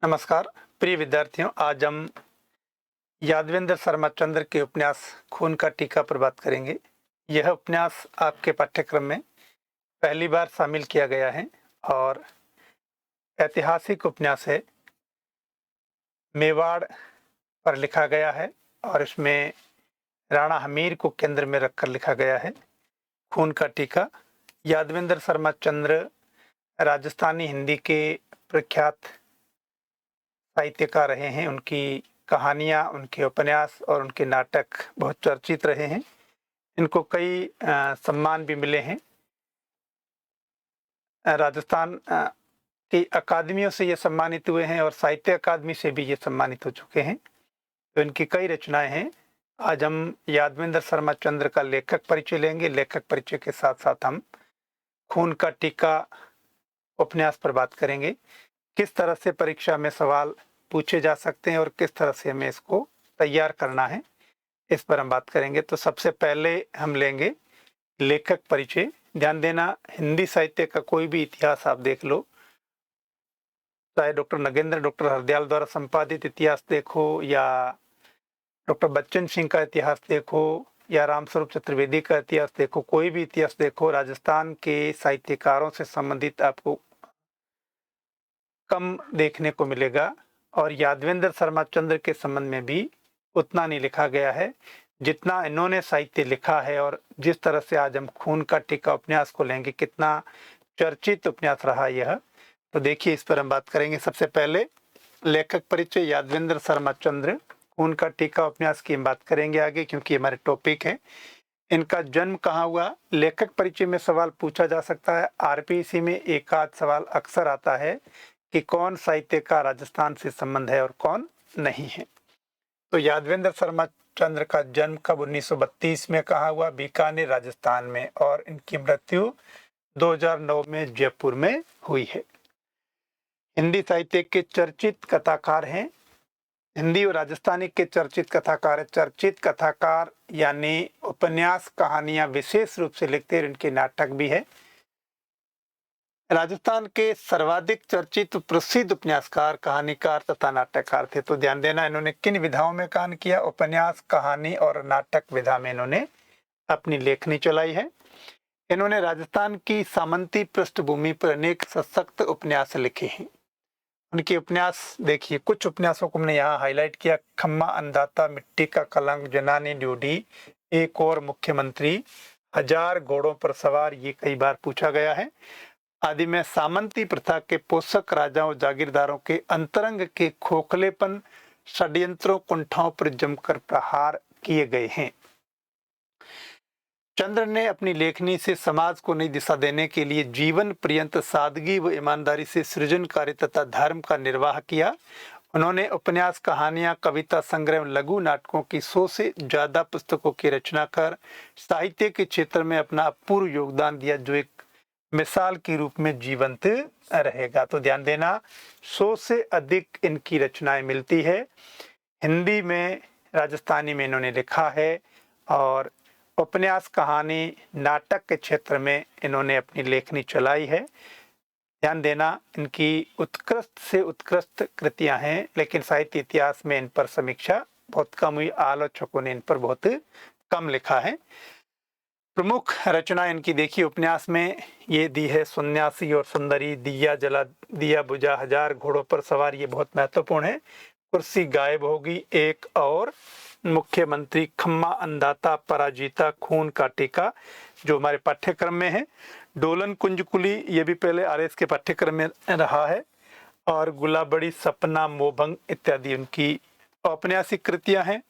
नमस्कार प्रिय विद्यार्थियों, आज हम यादवेंद्र शर्मा चंद्र के उपन्यास खून का टीका पर बात करेंगे। यह उपन्यास आपके पाठ्यक्रम में पहली बार शामिल किया गया है और ऐतिहासिक उपन्यास है। मेवाड़ पर लिखा गया है और इसमें राणा हमीर को केंद्र में रखकर लिखा गया है। खून का टीका यादवेंद्र शर्मा चंद्र राजस्थानी हिंदी के प्रख्यात साहित्यकार रहे हैं। उनकी कहानियाँ, उनके उपन्यास और उनके नाटक बहुत चर्चित रहे हैं। इनको कई सम्मान भी मिले हैं। राजस्थान की अकादमियों से ये सम्मानित हुए हैं और साहित्य अकादमी से भी ये सम्मानित हो चुके हैं। तो इनकी कई रचनाएं हैं। आज हम यादवेंद्र शर्मा चंद्र का लेखक परिचय लेंगे। लेखक परिचय के साथ साथ हम खून का टीका उपन्यास पर बात करेंगे। किस तरह से परीक्षा में सवाल पूछे जा सकते हैं और किस तरह से हमें इसको तैयार करना है, इस पर हम बात करेंगे। तो सबसे पहले हम लेंगे लेखक परिचय। ध्यान देना, हिंदी साहित्य का कोई भी इतिहास आप देख लो, चाहे डॉक्टर नगेंद्र, डॉक्टर हरदयाल द्वारा संपादित इतिहास देखो या डॉक्टर बच्चन सिंह का इतिहास देखो या रामस्वरूप चतुर्वेदी का इतिहास देखो, कोई भी इतिहास देखो, राजस्थान के साहित्यकारों से संबंधित आपको कम देखने को मिलेगा। और यादवेंद्र शर्मा चंद्र के संबंध में भी उतना नहीं लिखा गया है जितना इन्होंने साहित्य लिखा है। और जिस तरह से आज हम खून का टीका उपन्यास को लेंगे, कितना चर्चित उपन्यास रहा यह, तो देखिए इस पर हम बात करेंगे। सबसे पहले लेखक परिचय यादवेंद्र शर्मा चंद्र, खून का टीका उपन्यास की हम बात करेंगे आगे, क्योंकि हमारे टॉपिक है। इनका जन्म कहाँ हुआ, लेखक परिचय में सवाल पूछा जा सकता है। आरपीसी में एक आध सवाल अक्सर आता है कि कौन साहित्य का राजस्थान से संबंध है और कौन नहीं है। तो यादवेंद्र शर्मा चंद्र का जन्म कब 1932 में कहाँ हुआ, बीकानेर राजस्थान में, और इनकी मृत्यु 2009 में जयपुर में हुई है। हिंदी साहित्य के चर्चित कथाकार हैं। हिंदी और राजस्थानी के चर्चित कथाकार है। चर्चित कथाकार यानी उपन्यास कहानियां विशेष रूप से लिखते हैं, इनके नाटक भी है। राजस्थान के सर्वाधिक चर्चित प्रसिद्ध उपन्यासकार, कहानीकार तथा नाटककार थे। तो ध्यान देना, इन्होंने किन विधाओं में काम किया, उपन्यास, कहानी और नाटक विधा में इन्होंने अपनी लेखनी चलाई है। इन्होंने राजस्थान की सामंती पृष्ठभूमि पर अनेक सशक्त उपन्यास लिखे हैं। उनके उपन्यास देखिए, कुछ उपन्यासों को हमने यहाँ हाईलाइट किया। खम्मा अंदाता, मिट्टी का कलंक, जनानी ड्यूटी, एक और मुख्यमंत्री, हजार घोड़ों पर सवार, ये कई बार पूछा गया है। आदि में सामंती प्रथा के पोषक राजाओं जागीरदारों के अंतरंग के खोखलेपन, षड्यंत्रों, कुंठाओं पर जमकर प्रहार किए गए हैं। चंद्र ने अपनी लेखनी से समाज को नई दिशा देने के लिए जीवन पर्यंत सादगी व ईमानदारी से सृजन कार्य तथा धर्म का निर्वाह किया। उन्होंने उपन्यास, कहानियां, कविता संग्रह, लघु नाटकों की 100 से ज्यादा पुस्तकों की रचना कर साहित्य के क्षेत्र में अपना अपूर्व योगदान दिया, जो एक मिसाल के रूप में जीवंत रहेगा। तो ध्यान देना, 100 से अधिक इनकी रचनाएं मिलती है। हिंदी में, राजस्थानी में इन्होंने लिखा है और उपन्यास, कहानी, नाटक के क्षेत्र में इन्होंने अपनी लेखनी चलाई है। ध्यान देना, इनकी उत्कृष्ट से उत्कृष्ट कृतियां हैं, लेकिन साहित्य इतिहास में इन पर समीक्षा बहुत कम हुई। आलोचकों ने इन पर बहुत कम लिखा है। प्रमुख रचना इनकी देखिए, उपन्यास में ये दी है सन्यासी और सुंदरी, दिया जला दिया बुझा, हजार घोड़ों पर सवार, ये बहुत महत्वपूर्ण है। कुर्सी गायब होगी, एक और मुख्यमंत्री, खम्मा अंदाता, पराजिता, खून का टीका, जो हमारे पाठ्यक्रम में है। डोलन कुंजकुली, ये भी पहले आरएस के पाठ्यक्रम में रहा है। और गुलाबड़ी, सपना, मोभंग इत्यादि उनकी औपन्यासिक कृतियां हैं।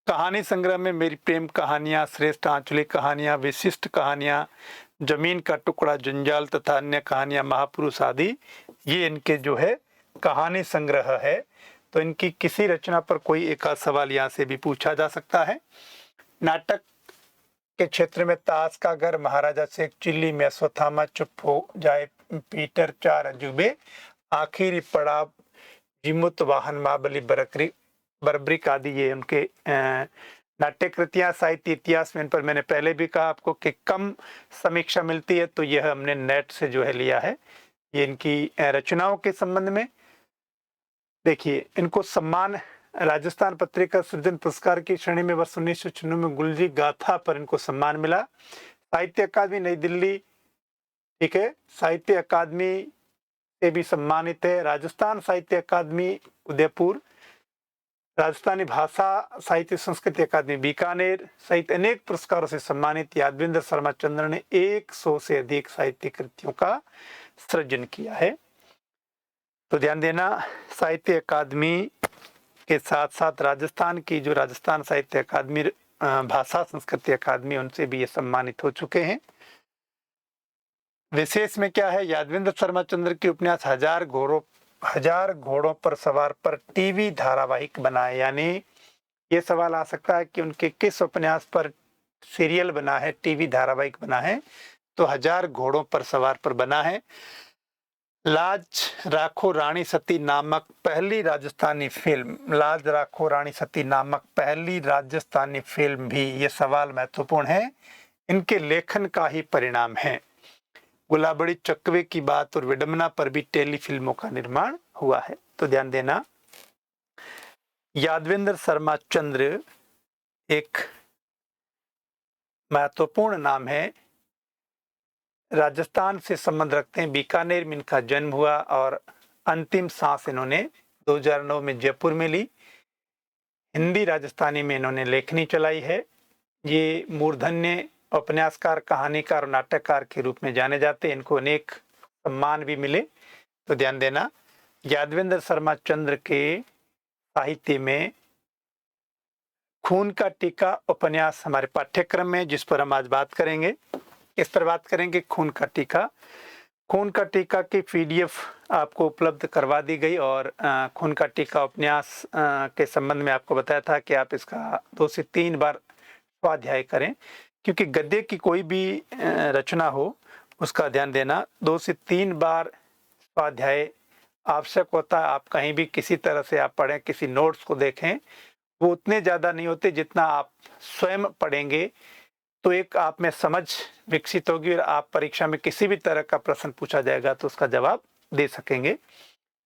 कहानी संग्रह में मेरी प्रेम कहानियां, श्रेष्ठ आंचलिक कहानियां, विशिष्ट कहानियां, जमीन का टुकड़ा, जंजाल तथा अन्य कहानियां, महापुरुष आदि, ये इनके जो है कहानी संग्रह है। तो इनकी किसी रचना पर कोई एक आध सवाल यहाँ से भी पूछा जा सकता है। नाटक के क्षेत्र में ताश का घर, महाराजा शेख चिल्ली में, अश्वत्थामा, चुप हो जाए, पीटर, चार अजूबे, आखिरी पड़ाव, जिमुत वाहन, महाबली, बर्बरिक आदि, ये उनके नाट्य कृतियां। साहित्य इतिहास में इन पर मैंने पहले भी कहा आपको कि कम समीक्षा मिलती है, तो यह हमने नेट से जो है लिया है। ये इनकी रचनाओं के संबंध में। देखिए, इनको सम्मान राजस्थान पत्रिका सृजन पुरस्कार की श्रेणी में वर्ष 1996 में गुलजी गाथा पर इनको सम्मान मिला। साहित्य अकादमी नई दिल्ली, ठीक है, साहित्य अकादमी से भी सम्मानित है। राजस्थान साहित्य अकादमी उदयपुर, राजस्थानी भाषा साहित्य संस्कृति अकादमी बीकानेर सहित अनेक पुरस्कारों से सम्मानित यादवेंद्र शर्मा चंद्र ने 100 से अधिक साहित्य कृतियों का सृजन किया है। तो ध्यान देना, साहित्य अकादमी के साथ साथ राजस्थान की जो राजस्थान साहित्य अकादमी भाषा संस्कृति अकादमी, उनसे भी ये सम्मानित हो चुके हैं। विशेष में क्या है, यादवेंद्र शर्मा चंद्र के उपन्यास हजार घोड़ों पर सवार पर टीवी धारावाहिक बना है। यानी ये सवाल आ सकता है कि उनके किस उपन्यास पर सीरियल बना है, टीवी धारावाहिक बना है, तो हजार घोड़ों पर सवार पर बना है। लाज राखो रानी सती नामक पहली राजस्थानी फिल्म, लाज राखो रानी सती नामक पहली राजस्थानी फिल्म भी, ये सवाल महत्वपूर्ण है, इनके लेखन का ही परिणाम है। गुलाबड़ी चकवे की बात और विडम्बना पर भी टेली फिल्मों का निर्माण हुआ है। तो ध्यान देना, यादवेंद्र शर्मा चंद्र एक महत्वपूर्ण नाम है, राजस्थान से संबंध रखते हैं। बीकानेर में इनका जन्म हुआ और अंतिम सांस इन्होंने 2009 में जयपुर में ली। हिंदी राजस्थानी में इन्होंने लेखनी चलाई है। ये मूर्धन्य उपन्यासकार, कहानीकार और नाटककार के रूप में जाने जाते हैं। इनको अनेक सम्मान भी मिले। तो ध्यान देना, यादवेंद्र शर्मा चंद्र के साहित्य में खून का टीका उपन्यास हमारे पाठ्यक्रम में, जिस पर हम आज बात करेंगे, इस पर बात करेंगे। खून का टीका, खून का टीका की पीडीएफ आपको उपलब्ध करवा दी गई और खून का टीका उपन्यास के संबंध में आपको बताया था कि आप इसका 2 से 3 बार स्वाध्याय करें, क्योंकि गद्य की कोई भी रचना हो उसका ध्यान देना 2 से 3 बार स्वाध्याय आवश्यक होता है। आप कहीं भी किसी तरह से आप पढ़ें, किसी नोट्स को देखें, वो उतने ज़्यादा नहीं होते जितना आप स्वयं पढ़ेंगे, तो एक आप में समझ विकसित होगी और आप परीक्षा में किसी भी तरह का प्रश्न पूछा जाएगा तो उसका जवाब दे सकेंगे।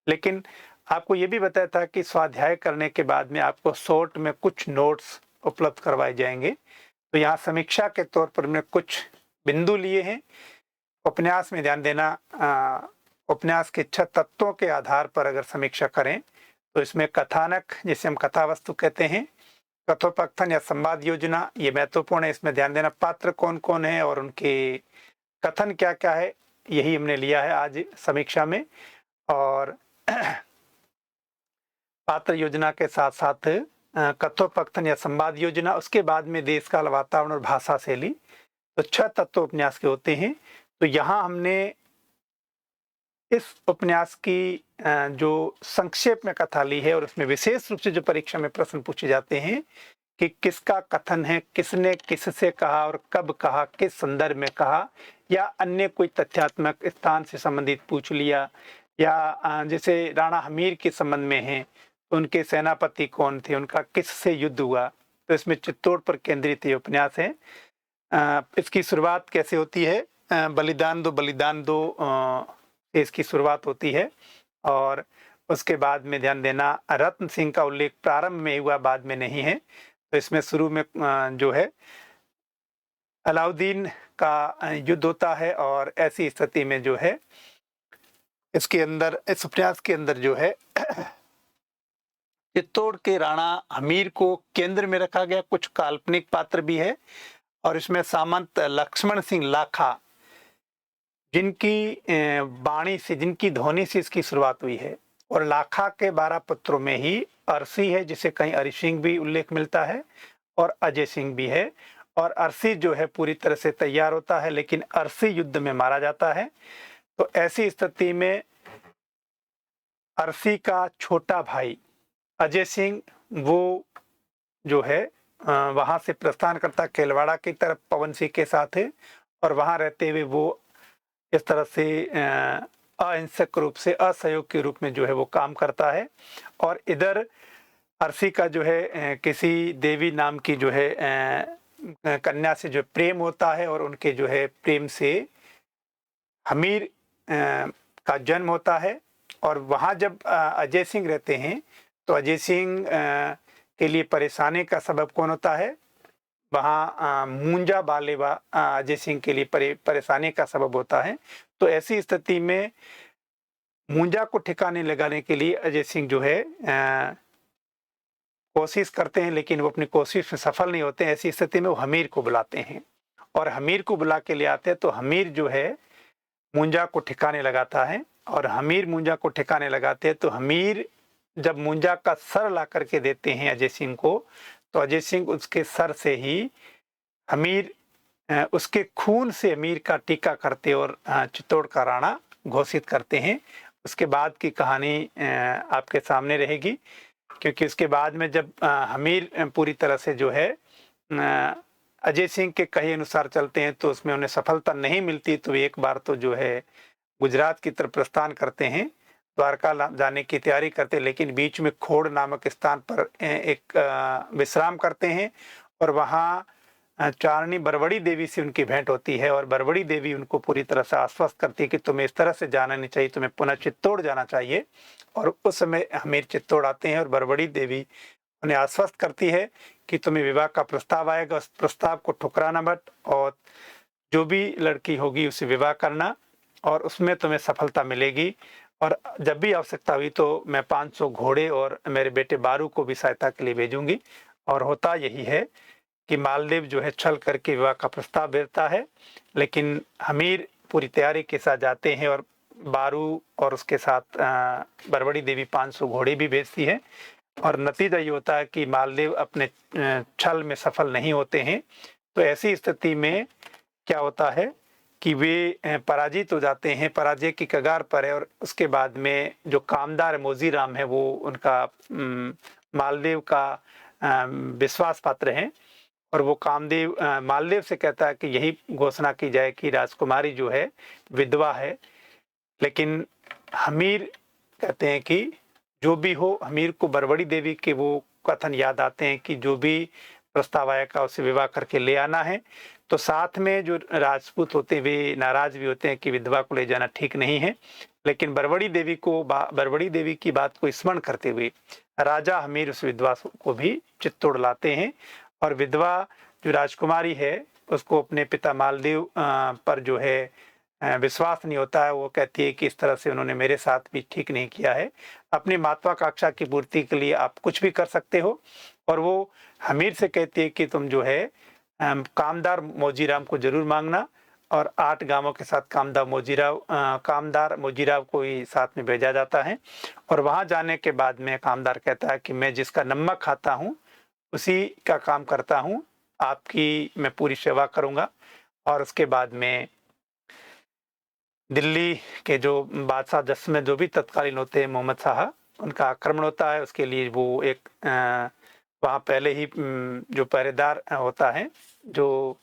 लेकिन आपको ये भी बताया था कि स्वाध्याय करने के बाद में आपको शॉर्ट में कुछ नोट्स उपलब्ध करवाए जाएंगे। तो यहाँ समीक्षा के तौर पर हमने कुछ बिंदु लिए हैं। उपन्यास में ध्यान देना, उपन्यास के 6 तत्वों के आधार पर अगर समीक्षा करें तो इसमें कथानक, जिसे हम कथा वस्तु कहते हैं, कथोपकथन या संवाद योजना, ये महत्वपूर्ण है। इसमें ध्यान देना पात्र कौन कौन है और उनके कथन क्या क्या है, यही हमने लिया है आज समीक्षा में। और पात्र योजना के साथ साथ कथोपकथन या संवाद योजना, उसके बाद में देश काल, वातावरण और भाषा शैली। तो 6 तत्व उपन्यास के होते हैं। तो यहाँ हमने इस उपन्यास की जो संक्षेप में कथा ली है और उसमें विशेष रूप से जो परीक्षा में प्रश्न पूछे जाते हैं कि किसका कथन है, किसने किससे कहा और कब कहा, किस संदर्भ में कहा, या अन्य कोई तथ्यात्मक स्थान से संबंधित पूछ लिया, या जैसे राणा हमीर के संबंध में है, उनके सेनापति कौन थे, उनका किससे युद्ध हुआ। तो इसमें चित्तौड़ पर केंद्रित ये उपन्यास है। इसकी शुरुआत कैसे होती है, बलिदान दो बलिदान दो से इसकी शुरुआत होती है और उसके बाद में ध्यान देना रत्न सिंह का उल्लेख प्रारंभ में हुआ, बाद में नहीं है। तो इसमें शुरू में जो है अलाउद्दीन का युद्ध होता है और ऐसी स्थिति में जो है इसके अंदर, इस उपन्यास के अंदर जो है चित्तौड़ के राणा हमीर को केंद्र में रखा गया। कुछ काल्पनिक पात्र भी है और इसमें सामंत लक्ष्मण सिंह लाखा, जिनकी वाणी से, जिनकी ध्वनि से इसकी शुरुआत हुई है। और लाखा के 12 पुत्रों में ही अरसी है, जिसे कहीं अरि सिंह भी उल्लेख मिलता है, और अजय सिंह भी है। और अरसी जो है पूरी तरह से तैयार होता है, लेकिन अरसी युद्ध में मारा जाता है। तो ऐसी स्थिति में अरसी का छोटा भाई अजय सिंह, वो जो है वहां से प्रस्थान करता केलवाड़ा की तरफ पवन सिंह के साथ है, और वहां रहते हुए वो इस तरह से अहिंसक रूप से, असहयोग के रूप में जो है वो काम करता है। और इधर अरसी का जो है किसी देवी नाम की जो है कन्या से जो प्रेम होता है और उनके जो है प्रेम से हमीर का जन्म होता है। और वहाँ जब अजय सिंह रहते हैं तो अजय सिंह के लिए परेशानी का सबब कौन होता है? वहाँ मुंजा बालेवा अजय सिंह के लिए परेशानी का सबब होता है। तो ऐसी स्थिति में मुंजा को ठिकाने लगाने के लिए अजय सिंह जो है कोशिश करते हैं, लेकिन वो अपनी कोशिश में सफल नहीं होते हैं। ऐसी स्थिति में वो हमीर को बुलाते हैं और हमीर को बुला के ले आते हैं। तो हमीर जो है मुंजा को ठिकाने लगाता है और हमीर मुंजा को ठिकाने लगाते हैं। तो हमीर जब मुंजा का सर ला करके देते हैं अजय सिंह को, तो अजय सिंह उसके सर से ही हमीर उसके खून से अमीर का टीका करते और चित्तौड़ का राणा घोषित करते हैं। उसके बाद की कहानी आपके सामने रहेगी, क्योंकि उसके बाद में जब हमीर पूरी तरह से जो है अजय सिंह के कहे अनुसार चलते हैं तो उसमें उन्हें सफलता नहीं मिलती। तो एक बार तो जो है गुजरात की तरफ प्रस्थान करते हैं, द्वारका जाने की तैयारी करते हैं, लेकिन बीच में खोड़ नामक स्थान पर एक विश्राम करते हैं और वहाँ चारणी बरवड़ी देवी से उनकी भेंट होती है और बरवड़ी देवी उनको पूरी तरह से आश्वस्त करती है कि तुम्हें इस तरह से जाना नहीं चाहिए, तुम्हें पुनः चित्तौड़ जाना चाहिए। और उस समय हमीर चित्तौड़ आते हैं और बरवड़ी देवी उन्हें आश्वस्त करती है कि तुम्हें विवाह का प्रस्ताव आएगा, उस प्रस्ताव को ठुकराना मत और जो भी लड़की होगी उसे विवाह करना और उसमें तुम्हें सफलता मिलेगी। और जब भी आवश्यकता हुई तो मैं 500 घोड़े और मेरे बेटे बारू को भी सहायता के लिए भेजूंगी। और होता यही है कि मालदेव जो है छल करके विवाह का प्रस्ताव भेजता है, लेकिन हमीर पूरी तैयारी के साथ जाते हैं और बारू और उसके साथ बरवड़ी देवी 500 घोड़े भी भेजती है। और नतीजा ये होता है कि मालदेव अपने छल में सफल नहीं होते हैं। तो ऐसी स्थिति में क्या होता है कि वे पराजित हो जाते हैं, पराजय की कगार पर है। और उसके बाद में जो कामदार मोजीराम है वो उनका मालदेव का विश्वास पात्र हैं और वो कामदेव मालदेव से कहता है कि यही घोषणा की जाए कि राजकुमारी जो है विधवा है। लेकिन हमीर कहते हैं कि जो भी हो, हमीर को बरवड़ी देवी के वो कथन याद आते हैं कि जो भी प्रस्ताव आएगा उसे विवाह करके ले आना है। तो साथ में जो राजपूत होते हैं वे नाराज भी होते हैं कि विधवा को ले जाना ठीक नहीं है, लेकिन बरवड़ी देवी की बात को स्मरण करते हुए राजा हमीर उस विधवा को भी चित्तौड़ लाते हैं। और विधवा जो राजकुमारी है उसको अपने पिता मालदेव पर जो है विश्वास नहीं होता है। वो कहती है कि इस तरह से उन्होंने मेरे साथ भी ठीक नहीं किया है, अपनी महत्वाकांक्षा की पूर्ति के लिए आप कुछ भी कर सकते हो। और वो हमीर से कहती है कि तुम जो है कामदार मोजीराम को जरूर मांगना। और 8 गांवों के साथ कामदार मोजीराव को ही साथ में भेजा जाता है। और वहां जाने के बाद में कामदार कहता है कि मैं जिसका नमक खाता हूँ उसी का काम करता हूँ, आपकी मैं पूरी सेवा करूँगा। और उसके बाद में दिल्ली के जो बादशाह जस में जो भी तत्कालीन होते हैं मोहम्मद शाह, उनका आक्रमण होता है। उसके लिए वो एक वहाँ पहले ही जो पहरेदार होता है जो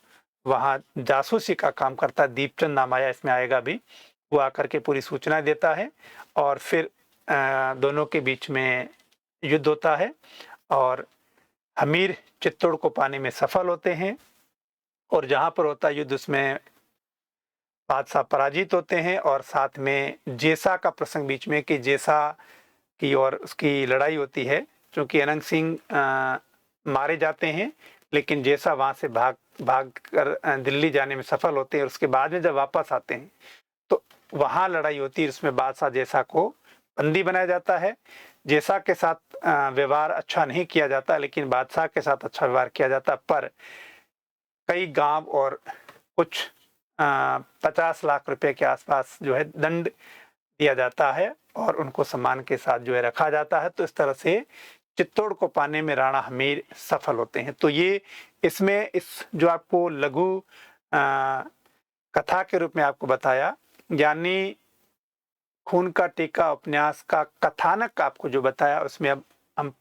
वहाँ जासूसी का काम करता है, दीपचंद नाम आया इसमें आएगा भी, वो आकर के पूरी सूचना देता है और फिर दोनों के बीच में युद्ध होता है और हमीर चित्तौड़ को पाने में सफल होते हैं। और जहाँ पर होता है युद्ध उसमें बादशाह पराजित होते हैं। और साथ में जेसा का प्रसंग बीच में कि जेसा की और उसकी लड़ाई होती है, क्योंकि अनंग सिंह मारे जाते हैं लेकिन जेसा वहाँ से भाग कर दिल्ली जाने में सफल होते हैं। और उसके बाद में जब वापस आते हैं तो वहाँ लड़ाई होती है, उसमें बादशाह जेसा को बंदी बनाया जाता है। जेसा के साथ व्यवहार अच्छा नहीं किया जाता, लेकिन बादशाह के साथ अच्छा व्यवहार किया जाता। पर कई गांव और कुछ 50 लाख रुपए के आसपास जो है दंड दिया जाता है और उनको सम्मान के साथ जो है रखा जाता है। तो इस तरह से चित्तौड़ को पाने में राणा हमीर सफल होते हैं। तो ये इसमें इस जो आपको लघु कथा के रूप में आपको बताया, यानी खून का टीका उपन्यास का कथानक आपको जो बताया, उसमें अब हम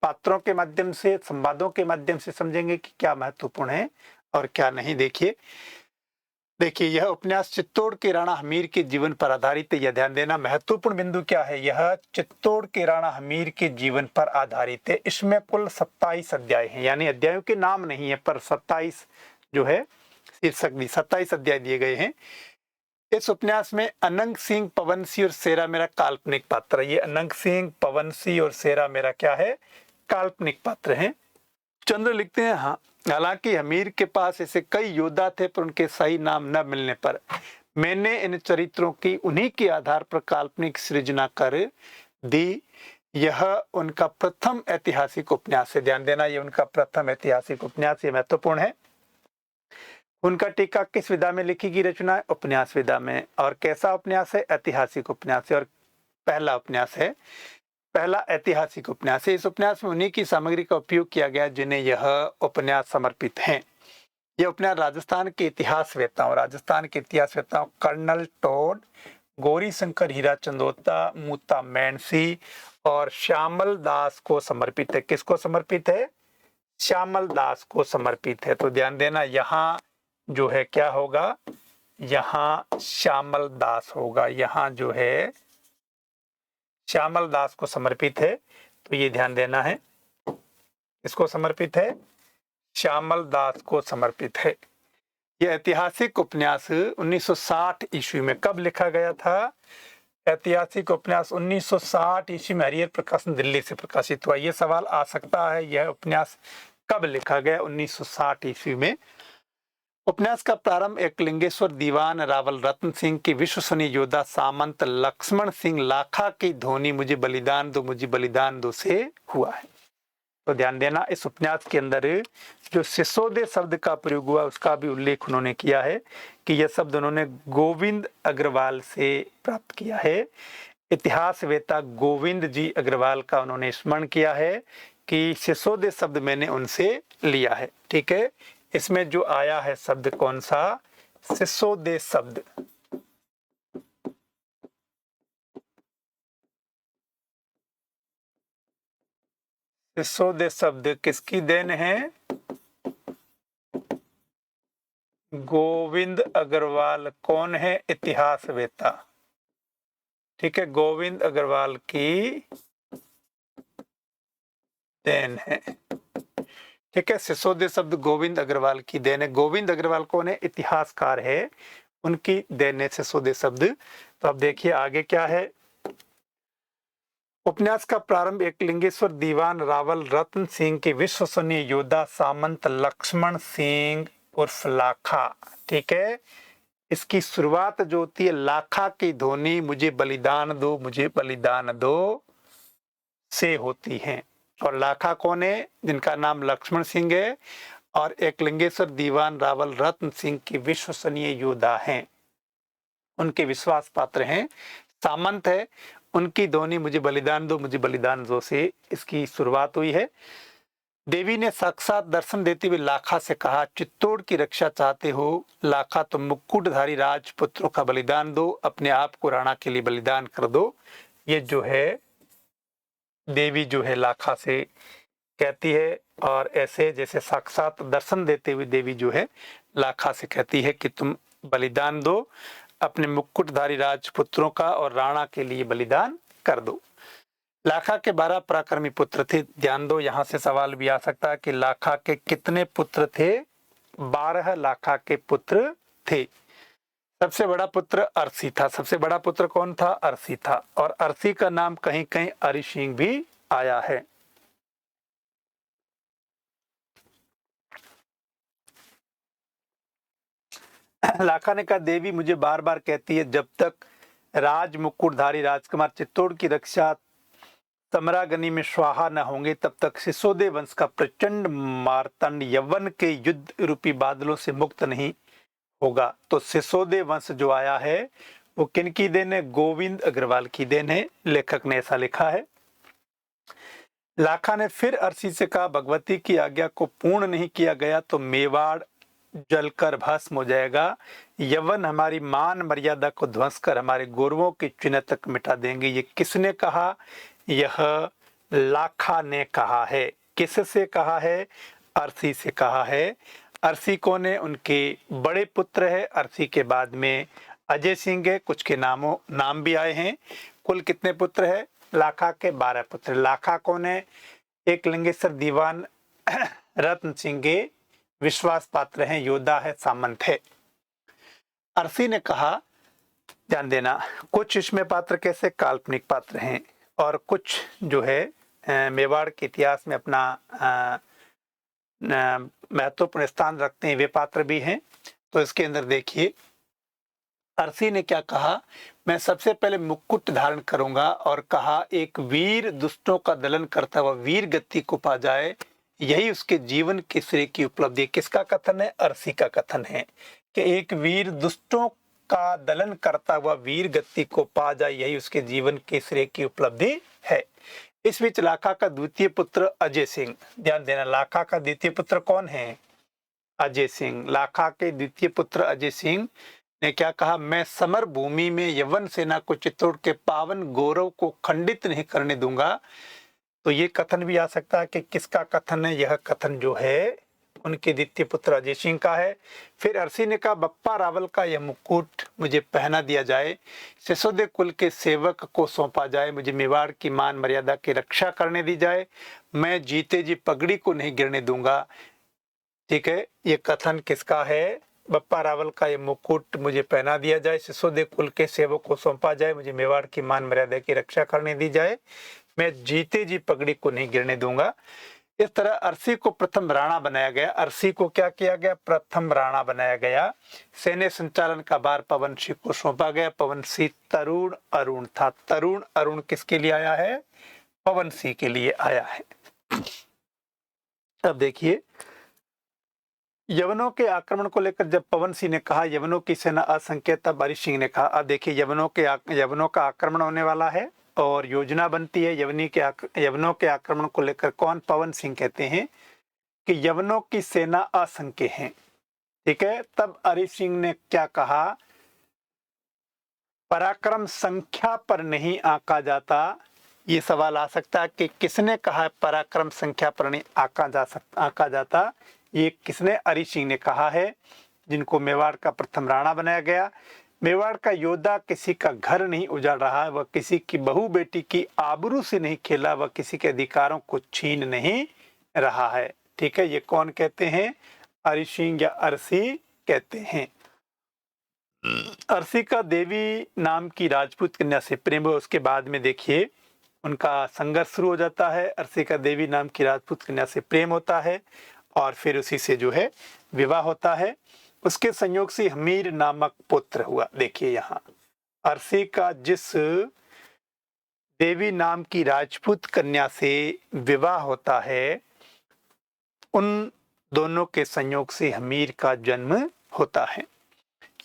पात्रों के माध्यम से, संवादों के माध्यम से समझेंगे कि क्या महत्वपूर्ण है और क्या नहीं। देखिए यह उपन्यास चित्तौड़ के राणा हमीर के जीवन पर आधारित है। यह ध्यान देना महत्वपूर्ण बिंदु क्या है, यह चित्तौड़ के राणा हमीर के जीवन पर आधारित है। इसमें कुल 27 अध्याय हैं, यानी अध्यायों के नाम नहीं है पर 27 जो है शीर्षक दी 27 अध्याय दिए गए हैं। इस उपन्यास में अनंग सिंह, पवन सिंह और शेरा मेरा काल्पनिक पात्र है। ये अनंग सिंह, पवन सिंह और शेरा मेरा क्या है? काल्पनिक पात्र हैं। चंद्र लिखते हैं, हाँ, हालांकि हमीर के पास ऐसे कई योद्धा थे पर उनके सही नाम न मिलने पर मैंने इन चरित्रों की उन्हीं के आधार पर काल्पनिक सृजना कर दी। यह उनका प्रथम ऐतिहासिक उपन्यास है। ध्यान देना, ये उनका प्रथम ऐतिहासिक उपन्यास, ये महत्वपूर्ण है। उनका टीका किस विधा में लिखी गई रचना है? उपन्यास विधा में। और कैसा उपन्यास है? ऐतिहासिक उपन्यास है। और पहला उपन्यास है, पहला ऐतिहासिक उपन्यास है। इस उपन्यास में उन्हीं की सामग्री का उपयोग किया गया जिन्हें यह उपन्यास समर्पित है। यह उपन्यास राजस्थान के इतिहासवेत्ताओं कर्नल टोड, गौरी शंकर हीरा चंदोता, मूता मैनसी और श्यामल दास को समर्पित है। किसको समर्पित है? श्यामल दास को समर्पित है। तो ध्यान देना, यहाँ जो है क्या होगा? यहाँ श्यामल दास होगा। यहाँ जो है श्यामल दास को समर्पित है, तो ये ध्यान देना है। इसको समर्पित है, श्यामल दास को समर्पित है। यह ऐतिहासिक उपन्यास 1960 ईस्वी में कब लिखा गया था? ऐतिहासिक उपन्यास 1960 ईस्वी में हरिहर प्रकाशन दिल्ली से प्रकाशित हुआ। यह सवाल आ सकता है, यह उपन्यास कब लिखा गया? 1960 ईस्वी में। उपन्यास का प्रारंभ एकलिंगेश्वर दीवान रावल रत्न सिंह की विश्वसनीय योद्धा सामंत लक्ष्मण सिंह लाखा की ध्वनि मुझे बलिदान दो, मुझे बलिदान दो से हुआ है। तो ध्यान देना, इस उपन्यास के अंदर जो सिसोदे शब्द का प्रयोग हुआ उसका भी उल्लेख उन्होंने किया है कि यह शब्द उन्होंने गोविंद अग्रवाल से प्राप्त किया है। इतिहासवेत्ता गोविंद जी अग्रवाल का उन्होंने स्मरण किया है कि सिसोदे शब्द मैंने उनसे लिया है। ठीक है, इसमें जो आया है शब्द कौन सा? सिसोदे शब्द। सिसोदे शब्द किसकी देन है? गोविंद अग्रवाल। कौन है? इतिहासवेत्ता। ठीक है, गोविंद अग्रवाल की देन है। ठीक है, सिसोदे शब्द गोविंद अग्रवाल की देन है। गोविंद अग्रवाल कौन है? इतिहासकार है, उनकी देन है सिसोदे शब्द। तो अब देखिए आगे क्या है। उपन्यास का प्रारंभ एकलिंगेश्वर दीवान रावल रत्न सिंह के विश्वसनीय योद्धा सामंत लक्ष्मण सिंह उर्फ लाखा। ठीक है, इसकी शुरुआत जो होती है लाखा की ध्वनि मुझे बलिदान दो, मुझे बलिदान दो से होती है। और लाखा कौन है? जिनका नाम लक्ष्मण सिंह है और एकलिंगेश्वर दीवान रावल रत्न सिंह की विश्वसनीय योद्धा हैं, उनके विश्वास पात्र हैं। सामंत है, उनकी ध्वनि मुझे बलिदान दो, मुझे बलिदान दो से इसकी शुरुआत हुई है। देवी ने साक्षात दर्शन देते हुए लाखा से कहा, चित्तौड़ की रक्षा चाहते हो लाखा तो मुकुटधारी राजपुत्रों का बलिदान दो, अपने आप को राणा के लिए बलिदान कर दो। ये जो है देवी जो है लाखा से कहती है, और ऐसे जैसे साक्षात दर्शन देते हुए देवी जो है लाखा से कहती है कि तुम बलिदान दो, अपने मुकुटधारी राजपुत्रों का और राणा के लिए बलिदान कर दो। लाखा के 12 पराक्रमी पुत्र थे। ध्यान दो, यहां से सवाल भी आ सकता है कि लाखा के कितने पुत्र थे? 12 लाखा के पुत्र थे। सबसे बड़ा पुत्र अरसी था। सबसे बड़ा पुत्र कौन था? अरसी था। और अरसी का नाम कहीं कहीं अरि सिंह भी आया है। लाखा ने कहा, देवी मुझे बार बार कहती है जब तक राज मुकुटधारी राजकुमार चित्तौड़ की रक्षा समरागनी में स्वाहा न होंगे तब तक सिसोदे वंश का प्रचंड मारतंड यवन के युद्ध रूपी बादलों से मुक्त नहीं होगा। तो सिसोदे वंश जो आया है वो किन की देन है? गोविंद अग्रवाल की देन है। लेखक ने ऐसा लिखा है। लाखा ने फिर अरसी से कहा, भगवती की आज्ञा को पूर्ण नहीं किया गया तो मेवाड़ जलकर भस्म हो जाएगा। यवन हमारी मान मर्यादा को ध्वंस कर हमारे गौरवों के चिन्ह तक मिटा देंगे। ये किसने कहा? यह लाखा ने कहा है। किससे कहा है? अरसी से कहा है। अरसी कौन है? उनके बड़े पुत्र है। अरसी के बाद में अजय सिंह है, कुछ के नाम भी आए हैं। कुल कितने पुत्र है? लाखा के 12 पुत्र। लाखा कौन है? एकलिंगेश्वर दीवान रत्न सिंह के विश्वास पात्र हैं, योद्धा है, सामंत है। अरसी ने कहा, ध्यान देना, कुछ इसमें पात्र कैसे काल्पनिक पात्र हैं और कुछ जो है मेवाड़ के इतिहास में अपना महत्वपूर्ण स्थान रखते हैं, वे पात्र भी हैं। तो इसके अंदर देखिए अरसी ने क्या कहा, मैं सबसे पहले मुकुट धारण करूंगा और कहा एक वीर दुष्टों का दलन करता हुआ वीर गति को पा जाए, यही उसके जीवन के श्रेय की उपलब्धि। किसका कथन है? अरसी का कथन है कि एक वीर दुष्टों का दलन करता हुआ वीर गति को पा जाए, यही उसके जीवन के श्रेय की उपलब्धि है। इस बीच लाखा का द्वितीय पुत्र अजय सिंह, ध्यान देना, लाखा का द्वितीय पुत्र कौन है? अजय सिंह। लाखा के द्वितीय पुत्र अजय सिंह ने क्या कहा, मैं समर भूमि में यवन सेना को चित्तौड़ के पावन गौरव को खंडित नहीं करने दूंगा। तो ये कथन भी आ सकता है कि किसका कथन है? यह कथन जो है उनके द्वितीय पुत्र अजय सिंह का है। फिर अरसी ने कहा बप्पा रावल का यह मुकुट मुझे पहना दिया जाए, सिसोदे कुल के सेवक को सौंपा जाए, मुझे मेवाड़ की मान मर्यादा की रक्षा करने दी जाए, मैं जीते जी पगड़ी को नहीं गिरने दूंगा। ठीक है, ये कथन किसका है? बप्पा रावल का ये मुकुट मुझे पहना दिया जाए, सिसोदे कुल के सेवक को सौंपा जाए, मुझे मेवाड़ की मान मर्यादा की रक्षा करने दी जाए, मैं जीते जी पगड़ी को नहीं गिरने दूंगा। इस तरह अरसी को प्रथम राणा बनाया गया। अरसी को क्या किया गया? प्रथम राणा बनाया गया। सैन्य संचालन का भार पवन सिंह को सौंपा गया। पवन सिंह तरुण अरुण था। तरुण अरुण किसके लिए आया है? पवन सिंह के लिए आया है। अब देखिए यवनों के आक्रमण को लेकर जब पवन सिंह ने कहा यवनों की सेना असंख्य, तब हरि सिंह ने कहा, अब देखिए यवनों का आक्रमण होने वाला है और योजना बनती है यवनों के आक्रमण को लेकर। कौन? पवन सिंह कहते हैं कि यवनों की सेना असंख्य है। ठीक है, तब हरि सिंह ने क्या कहा, पराक्रम संख्या पर नहीं आंका जाता। ये सवाल आ सकता है कि किसने कहा है पराक्रम संख्या पर नहीं आंका जाता? ये किसने? हरि सिंह ने कहा है, जिनको मेवाड़ का प्रथम राणा बनाया गया। मेवाड़ का योद्धा किसी का घर नहीं उजाड़ रहा है, वह किसी की बहू बेटी की आबरू से नहीं खेला, वह किसी के अधिकारों को छीन नहीं रहा है। ठीक है, ये कौन कहते हैं? हरि सिंह या अरसी कहते हैं। अरसी का देवी नाम की राजपूत कन्या से प्रेम हुआ। उसके बाद में देखिए उनका संघर्ष शुरू हो जाता है। अरसी का देवी नाम की राजपूत कन्या से प्रेम होता है और फिर उसी से जो है विवाह होता है। उसके संयोग से हमीर नामक पुत्र हुआ। देखिए यहाँ अरसी का जिस देवी नाम की राजपूत कन्या से विवाह होता है, उन दोनों के संयोग से हमीर का जन्म होता है।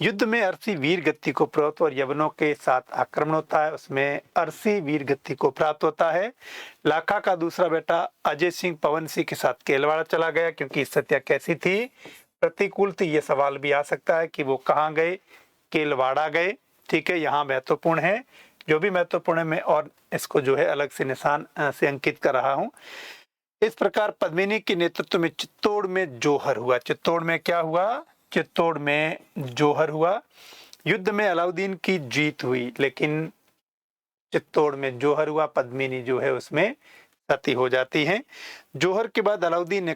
युद्ध में अरसी वीर गति को प्राप्त और यवनों के साथ आक्रमण होता है, उसमें अरसी वीर गति को प्राप्त होता है। लाखा का दूसरा बेटा अजय सिंह पवन सिंह के साथ केलवाड़ा चला गया, क्योंकि स्थितियां कैसी थी? प्रतिकूल थी। ये सवाल भी आ सकता है कि वो कहाँ गए? केलवाड़ा गए। ठीक है, यहाँ महत्वपूर्ण है, जो भी महत्वपूर्ण है मैं और इसको जो है अलग से निशान से अंकित कर रहा हूँ। इस प्रकार पद्मिनी के नेतृत्व में चित्तौड़ में जोहर हुआ। चित्तौड़ में क्या हुआ? चित्तौड़ में जोहर हुआ। युद्ध में अलाउद्दीन की जीत हुई, लेकिन चित्तौड़ में जोहर हुआ, पद्मिनी जो है उसमें सती हो जाती है। जोहर के बाद अलाउद्दीन ने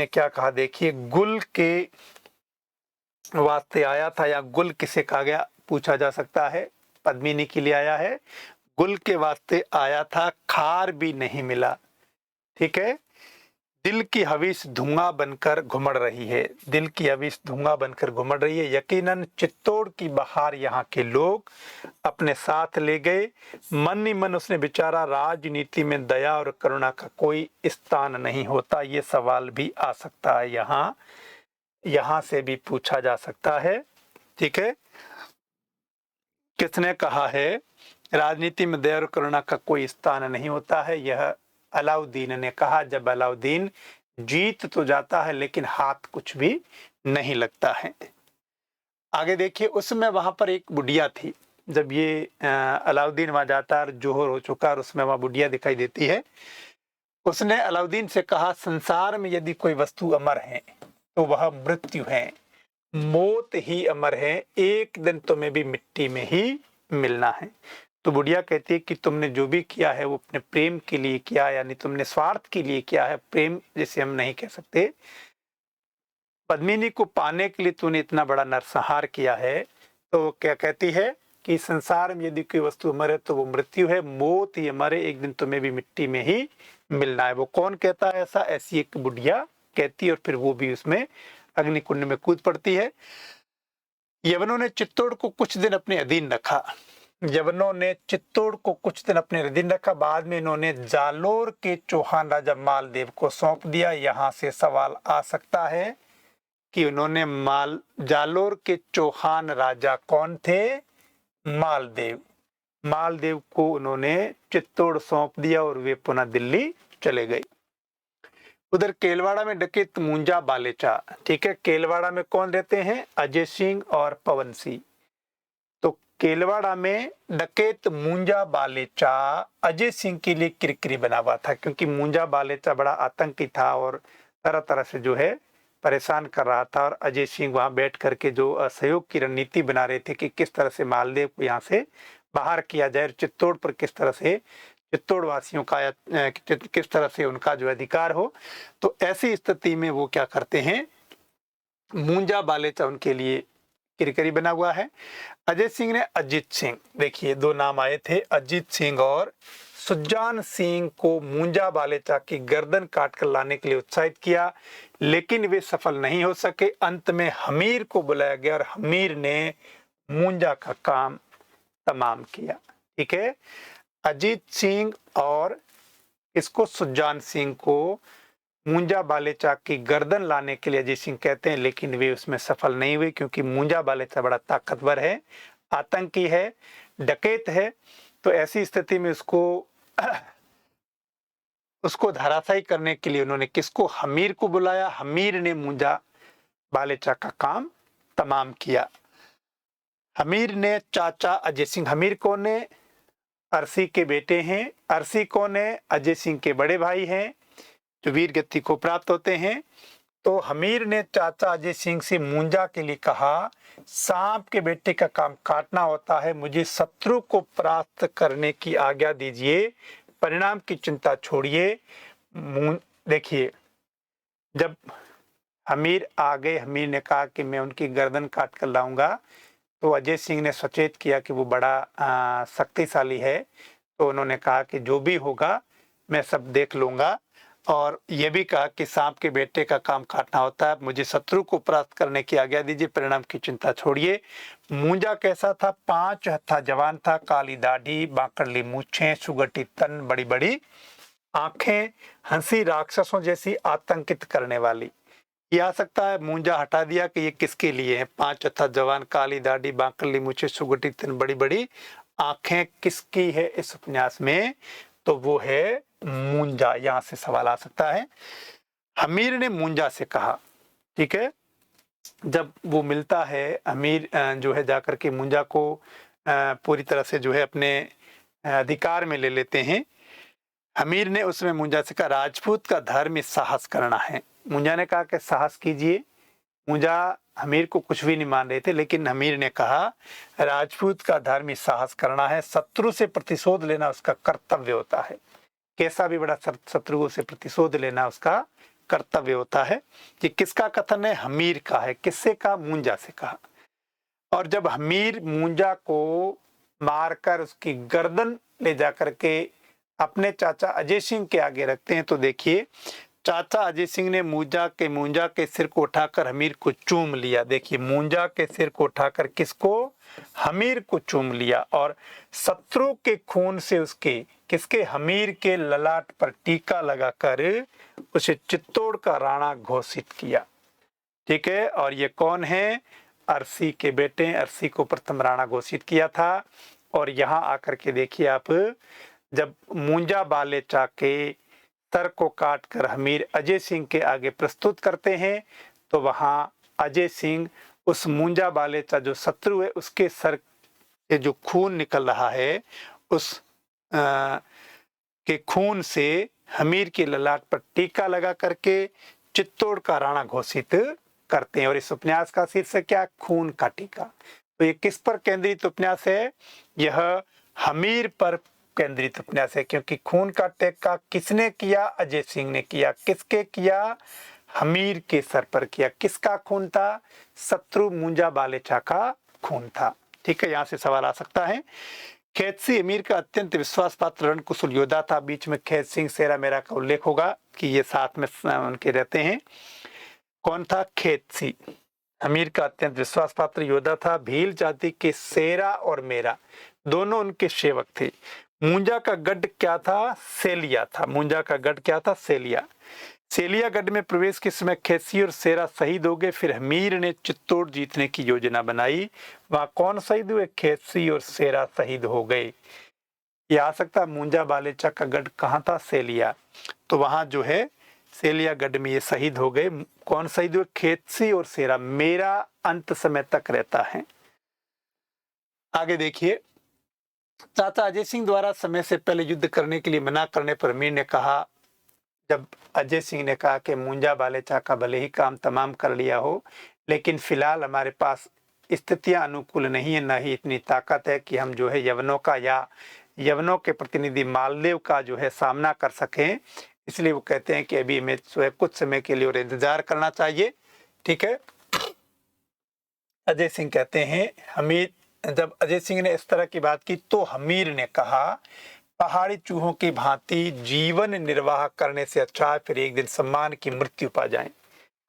क्या कहा? देखिए गुल के वास्ते आया था, या गुल किसे कहा गया पूछा जा सकता है। पद्मिनी के लिए आया है, गुल के वास्ते आया था, खार भी नहीं मिला। ठीक है, दिल की हवीस धुआं बनकर घुमड़ रही है। दिल की हवीस धुआं बनकर घुमड़ रही है। यकीनन चित्तौड़ की बहार यहाँ के लोग अपने साथ ले गए। मन ही मन उसने विचारा, राजनीति में दया और करुणा का कोई स्थान नहीं होता। ये सवाल भी आ सकता है, यहाँ से भी पूछा जा सकता है। ठीक है, किसने कहा है राजनीति में दया और करुणा का कोई स्थान नहीं होता है? यह अलाउद्दीन ने कहा। जब अलाउद्दीन जीत तो जाता है लेकिन हाथ कुछ भी नहीं लगता है। आगे देखिए, उसमें वहां पर एक बुढ़िया थी। जब ये अलाउद्दीन वहां जाता है, जोहर हो चुका और उसमें वहां बुढ़िया दिखाई देती है। उसने अलाउद्दीन से कहा, संसार में यदि कोई वस्तु अमर है तो वह मृत्यु है। मौत ही अमर है, एक दिन तुम्हें भी मिट्टी में ही मिलना है। तो बुढ़िया कहती है कि तुमने जो भी किया है वो अपने प्रेम के लिए किया, यानी तुमने स्वार्थ के लिए किया है। प्रेम जैसे हम नहीं कह सकते, पद्मिनी को पाने के लिए तूने इतना बड़ा नरसंहार किया है। तो वो क्या कहती है कि संसार में यदि कोई वस्तु मरे तो वो मृत्यु है, मोत ये मरे, एक दिन तुम्हें भी मिट्टी में ही मिलना है। वो कौन कहता है ऐसा? ऐसी एक बुढ़िया कहती है और फिर वो भी उसमें अग्निकुंड में कूद पड़ती है। यवनों ने चित्तौड़ को कुछ दिन अपने अधीन रखा। यवनों ने चित्तौड़ को कुछ दिन अपने अधीन रखा। बाद में इन्होंने जालोर के चौहान राजा मालदेव को सौंप दिया। यहाँ से सवाल आ सकता है कि उन्होंने जालोर के चौहान राजा कौन थे? मालदेव। मालदेव को उन्होंने चित्तौड़ सौंप दिया और वे पुनः दिल्ली चले गए। उधर केलवाड़ा में डकैत मुंजा बालेचा, ठीक है, केलवाड़ा में कौन रहते हैं? अजय सिंह और पवन सिंह। तो केलवाड़ा में डकैत मुंजा बालेचा अजय सिंह के लिए किरकिरी बना हुआ था, क्योंकि मुंजा बालेचा बड़ा आतंकी था और तरह तरह से जो है परेशान कर रहा था। और अजय सिंह वहां बैठ करके जो असहयोग की रणनीति बना रहे थे कि किस तरह से मालदेव को यहाँ से बाहर किया जाए, चित्तौड़ पर किस तरह से चित्तौड़ वासियों का किस तरह से उनका जो अधिकार हो। तो ऐसी स्थिति में वो क्या करते हैं, मुंजा बालेचा उनके लिए किरकिरी बना हुआ है। अजय सिंह ने अजीत सिंह, देखिए दो नाम आए थे, अजीत सिंह और सुजान सिंह को मुंजा बालेचा की गर्दन काटकर लाने के लिए उत्साहित किया, लेकिन वे सफल नहीं हो सके। अंत में हमीर को बुलाया गया और हमीर ने मुंजा का काम तमाम किया। ठीक है, अजीत सिंह और इसको सुजान सिंह को मुंजा बालेचा की गर्दन लाने के लिए अजय सिंह कहते हैं, लेकिन वे उसमें सफल नहीं हुए, क्योंकि मुंजा बालेचा बड़ा ताकतवर है, आतंकी है, डकैत है। तो ऐसी स्थिति में उसको धराशायी करने के लिए उन्होंने किसको? हमीर को बुलाया। हमीर ने मुंजा बालेचा का काम तमाम किया। हमीर ने चाचा अजय सिंह, हमीर कौन है? अरसी के बेटे हैं। अरसी कौन है? अजय सिंह के बड़े भाई हैं जो वीर गति को प्राप्त होते हैं। तो हमीर ने चाचा अजय सिंह से मुंजा के लिए कहा, सांप के बेटे का काम काटना होता है, मुझे शत्रु को परास्त करने की आज्ञा दीजिए, परिणाम की चिंता छोड़िए। देखिए, जब हमीर आ गए, हमीर ने कहा कि मैं उनकी गर्दन काट कर लाऊंगा, तो अजय सिंह ने सचेत किया कि वो बड़ा शक्तिशाली है। तो उन्होंने कहा कि जो भी होगा मैं सब देख लूंगा, और ये भी कहा कि सांप के बेटे का काम काटना होता है, मुझे शत्रु को परास्त करने की आज्ञा दीजिए, परिणाम की चिंता छोड़िए। मुंजा कैसा था? 5 हत्था जवान था, काली दाढ़ी, बांकड़ली मूछें, सुगठी तन, बड़ी बड़ी आंखें, हंसी राक्षसों जैसी आतंकित करने वाली। ये आ सकता है मुंजा हटा दिया कि ये किसके लिए है? 5 हत्था जवान, काली दाढ़ी, बांकड़ली मूछें, सुगठी तन, बड़ी बड़ी आंखें, किसकी है इस उपन्यास में? तो वो है मुंजा। यहां से सवाल आ सकता है। हमीर ने मुंजा से कहा, ठीक है, जब वो मिलता है, हमीर जो है जाकर के मुंजा को पूरी तरह से जो है अपने अधिकार में ले लेते हैं। हमीर ने उसमें मुंजा से कहा, राजपूत का धर्म साहस करना है। मुंजा ने कहा कि साहस कीजिए। मुंजा हमीर को कुछ भी नहीं मान रहे थे, लेकिन हमीर ने कहा राजपूत का धर्म साहस करना है, शत्रु से प्रतिशोध लेना उसका कर्तव्य होता है। कैसा भी बड़ा शत्रु से प्रतिशोध लेना उसका कर्तव्य होता है। ये किसका कथन है? हमीर का है। किससे कहा? मुंजा से कहा। और जब हमीर मुंजा को मारकर उसकी गर्दन ले जाकर के अपने चाचा अजय सिंह के आगे रखते हैं, तो देखिए चाचा अजय सिंह ने मुंजा के सिर को उठाकर हमीर को चूम लिया। देखिए, मुंजा के सिर को उठाकर किसको? हमीर को चूम लिया, और शत्रु के खून से किसके? हमीर के ललाट पर टीका लगाकर उसे चित्तौड़ का राणा घोषित किया। ठीक है, और ये कौन है? अरसी के बेटे। अरसी को प्रथम राणा घोषित किया था। और यहाँ आकर के देखिए आप, जब मुंजा बालेचा के सर को काटकर हमीर अजय सिंह के आगे प्रस्तुत करते हैं, तो वहां अजय सिंह उस मुंजा बालेचा जो शत्रु है उसके सर से जो खून निकल रहा है, उस के खून से हमीर के ललाट पर टीका लगा करके चित्तौड़ का राणा घोषित करते हैं। और इस उपन्यास का शीर्षक क्या? खून का टीका। तो ये किस पर केंद्रित उपन्यास है? यह हमीर पर केंद्रित उपन्यास है, क्योंकि खून का टीका किसने किया? अजय सिंह ने किया। किसके किया? हमीर के सर पर किया। किसका खून था? शत्रु मूंजा बालेचा का खून था। ठीक है, यहाँ से सवाल आ सकता है। खेत सिंह अमीर का अत्यंत विश्वास पात्र रणकुशल योद्धा था। बीच में खेत सिंह सेरा मेरा का उल्लेख होगा कि ये साथ में उनके रहते हैं। कौन था? खेत सिंह अमीर का अत्यंत विश्वास पात्र योद्धा था। भील जाति के सेरा और मेरा दोनों उनके सेवक थे। मूंजा का गढ़ क्या था? सेलिया था। मूंजा का गढ़ क्या था? सेलिया। सेलिया गढ़ में प्रवेश के समय खेसी और सेरा शहीद हो गए। फिर हमीर ने चित्तौड़ जीतने की योजना बनाई। वहां कौन शहीद हुए? खेसी और सेरा शहीद हो गए। ये आ सकता है मूंजा बालेचा का गढ़ कहाँ था? सेलिया। तो वहां जो है सेलिया गढ़ में ये शहीद हो गए। कौन शहीद हुए? खेतसी और सेरा। मेरा अंत समय तक रहता है। आगे देखिए, चाचा अजय सिंह द्वारा समय से पहले युद्ध करने के लिए मना करने पर मीर ने कहा, जब अजय सिंह ने कहा कि मूंजा बालेचा का भले ही काम तमाम कर लिया हो, लेकिन फिलहाल हमारे पास स्थितियां अनुकूल नहीं है, न ही इतनी ताकत है कि हम जो है यवनों का या यवनों के प्रतिनिधि मालदेव का जो है सामना कर सकें। इसलिए वो कहते हैं कि अभी हमें जो है कुछ समय के लिए और इंतजार करना चाहिए। ठीक है, अजय सिंह कहते हैं हमीर, जब अजय सिंह ने इस तरह की बात की तो हमीर ने कहा, पहाड़ी चूहों की भांति जीवन निर्वाह करने से अच्छा है फिर एक दिन सम्मान की मृत्यु पा जाएं।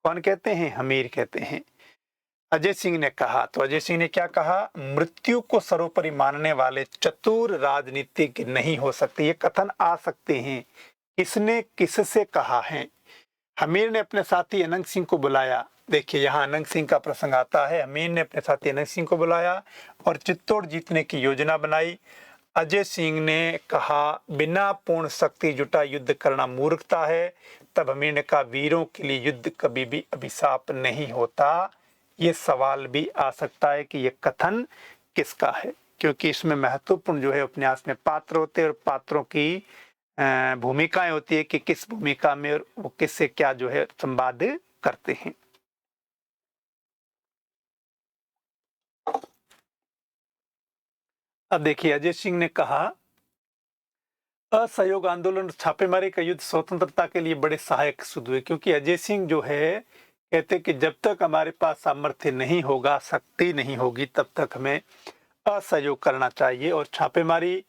कौन कहते हैं? हमीर कहते हैं। अजय सिंह ने कहा, तो अजय सिंह ने क्या कहा? मृत्यु को सर्वोपरि मानने वाले चतुर राजनीतिक नहीं हो सकते। ये कथन आ सकते हैं। किसने किससे कहा है? हमीर ने अपने साथी अनंग सिंह को बुलाया। देखिए यहाँ अनंग सिंह का प्रसंग आता है। हमीर ने अपने साथी अनंग सिंह को बुलाया और चित्तौड़ जीतने की योजना बनाई। अजय सिंह ने कहा, बिना पूर्ण शक्ति जुटा युद्ध करना मूर्खता है। तब हमीर ने कहा, वीरों के लिए युद्ध कभी भी अभिशाप नहीं होता। ये सवाल भी आ सकता है कि ये कथन किसका है, क्योंकि इसमें महत्वपूर्ण जो है उपन्यास में पात्र होते हैं और पात्रों की भूमिकाएं होती है कि किस भूमिका में और वो किससे क्या जो है संवाद करते हैं। अब देखिए अजय सिंह ने कहा, असहयोग आंदोलन छापेमारी का युद्ध स्वतंत्रता के लिए बड़े सहायक सिद्ध हुए, क्योंकि अजय सिंह जो है कहते कि जब तक हमारे पास सामर्थ्य नहीं होगा, शक्ति नहीं होगी, तब तक हमें असहयोग करना चाहिए और छापेमारी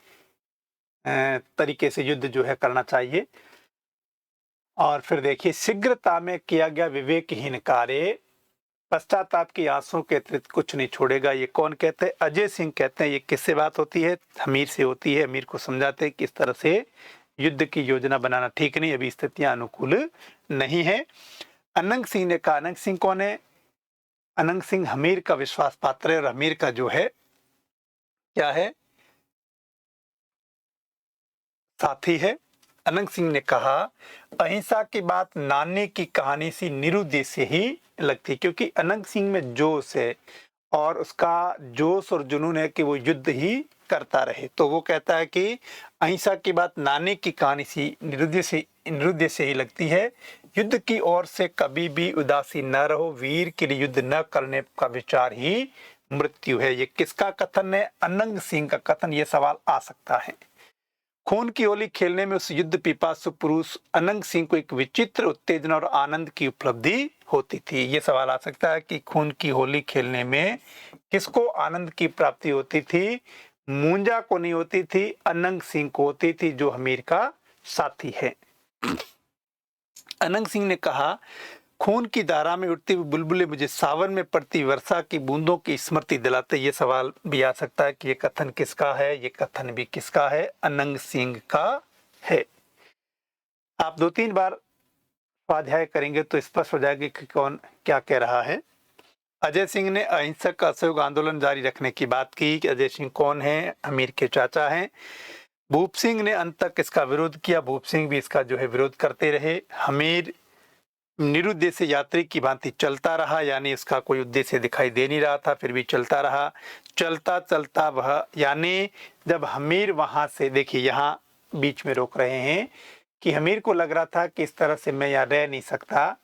तरीके से युद्ध जो है करना चाहिए। और फिर देखिए, शीघ्रता में किया गया विवेकहीन कार्य पश्चाताप की आंसू के अतिरिक्त कुछ नहीं छोड़ेगा। ये कौन कहते हैं? अजय सिंह कहते हैं। ये किससे बात होती है? हमीर से होती है। हमीर को समझाते हैं किस तरह से युद्ध की योजना बनाना ठीक नहीं, अभी स्थितियां अनुकूल नहीं है। अनंग सिंह ने कहा, अनंग सिंह कौन है? अनंग सिंह हमीर का विश्वास पात्र है और हमीर का जो है क्या है? साथी है। अनंग सिंह ने कहा, अहिंसा की बात नानी की कहानी सी निरुद्देश्य ही लगती, क्योंकि अनंग सिंह में जोश है और उसका जोश और जुनून है कि वो युद्ध ही करता रहे। तो वो कहता है कि अहिंसा की बात नानी की कहानी सी निरुद्देश्य ही लगती है। युद्ध की ओर से कभी भी उदासीन न रहो, वीर के लिए युद्ध न करने का विचार ही मृत्यु है। ये किसका कथन है? अनंग सिंह का कथन। ये सवाल आ सकता है। खून की होली खेलने में उस युद्ध पिपासु पुरुष अनंग सिंह को एक विचित्र उत्तेजना और आनंद की उपलब्धि होती थी। ये सवाल आ सकता है कि खून की होली खेलने में किसको आनंद की प्राप्ति होती थी? मूंजा को नहीं होती थी, अनंग सिंह को होती थी, जो हमीर का साथी है। अनंग सिंह ने कहा, खून की धारा में उठती हुई बुलबुलें मुझे सावन में पड़ती वर्षा की बूंदों की स्मृति दिलाते। ये सवाल भी आ सकता है कि ये कथन किसका है? ये कथन भी किसका है? अनंग सिंह का है। आप 2-3 बार स्वाध्याय करेंगे तो स्पष्ट हो जाएगा कि कौन क्या कह रहा है। अजय सिंह ने अहिंसक असहयोग आंदोलन जारी रखने की बात की कि अजय सिंह कौन है? हमीर के चाचा हैं। भूप सिंह ने अंत तक इसका विरोध किया। भूप सिंह भी इसका जो है विरोध करते रहे। हमीर निरुद्देश्य यात्री की भांति चलता रहा, यानी इसका कोई उद्देश्य दिखाई दे नहीं रहा था, फिर भी चलता रहा। चलता चलता वह, यानी जब हमीर वहां से, देखिए यहाँ बीच में रोक रहे हैं कि हमीर को लग रहा था कि इस तरह से मैं यहाँ रह नहीं सकता,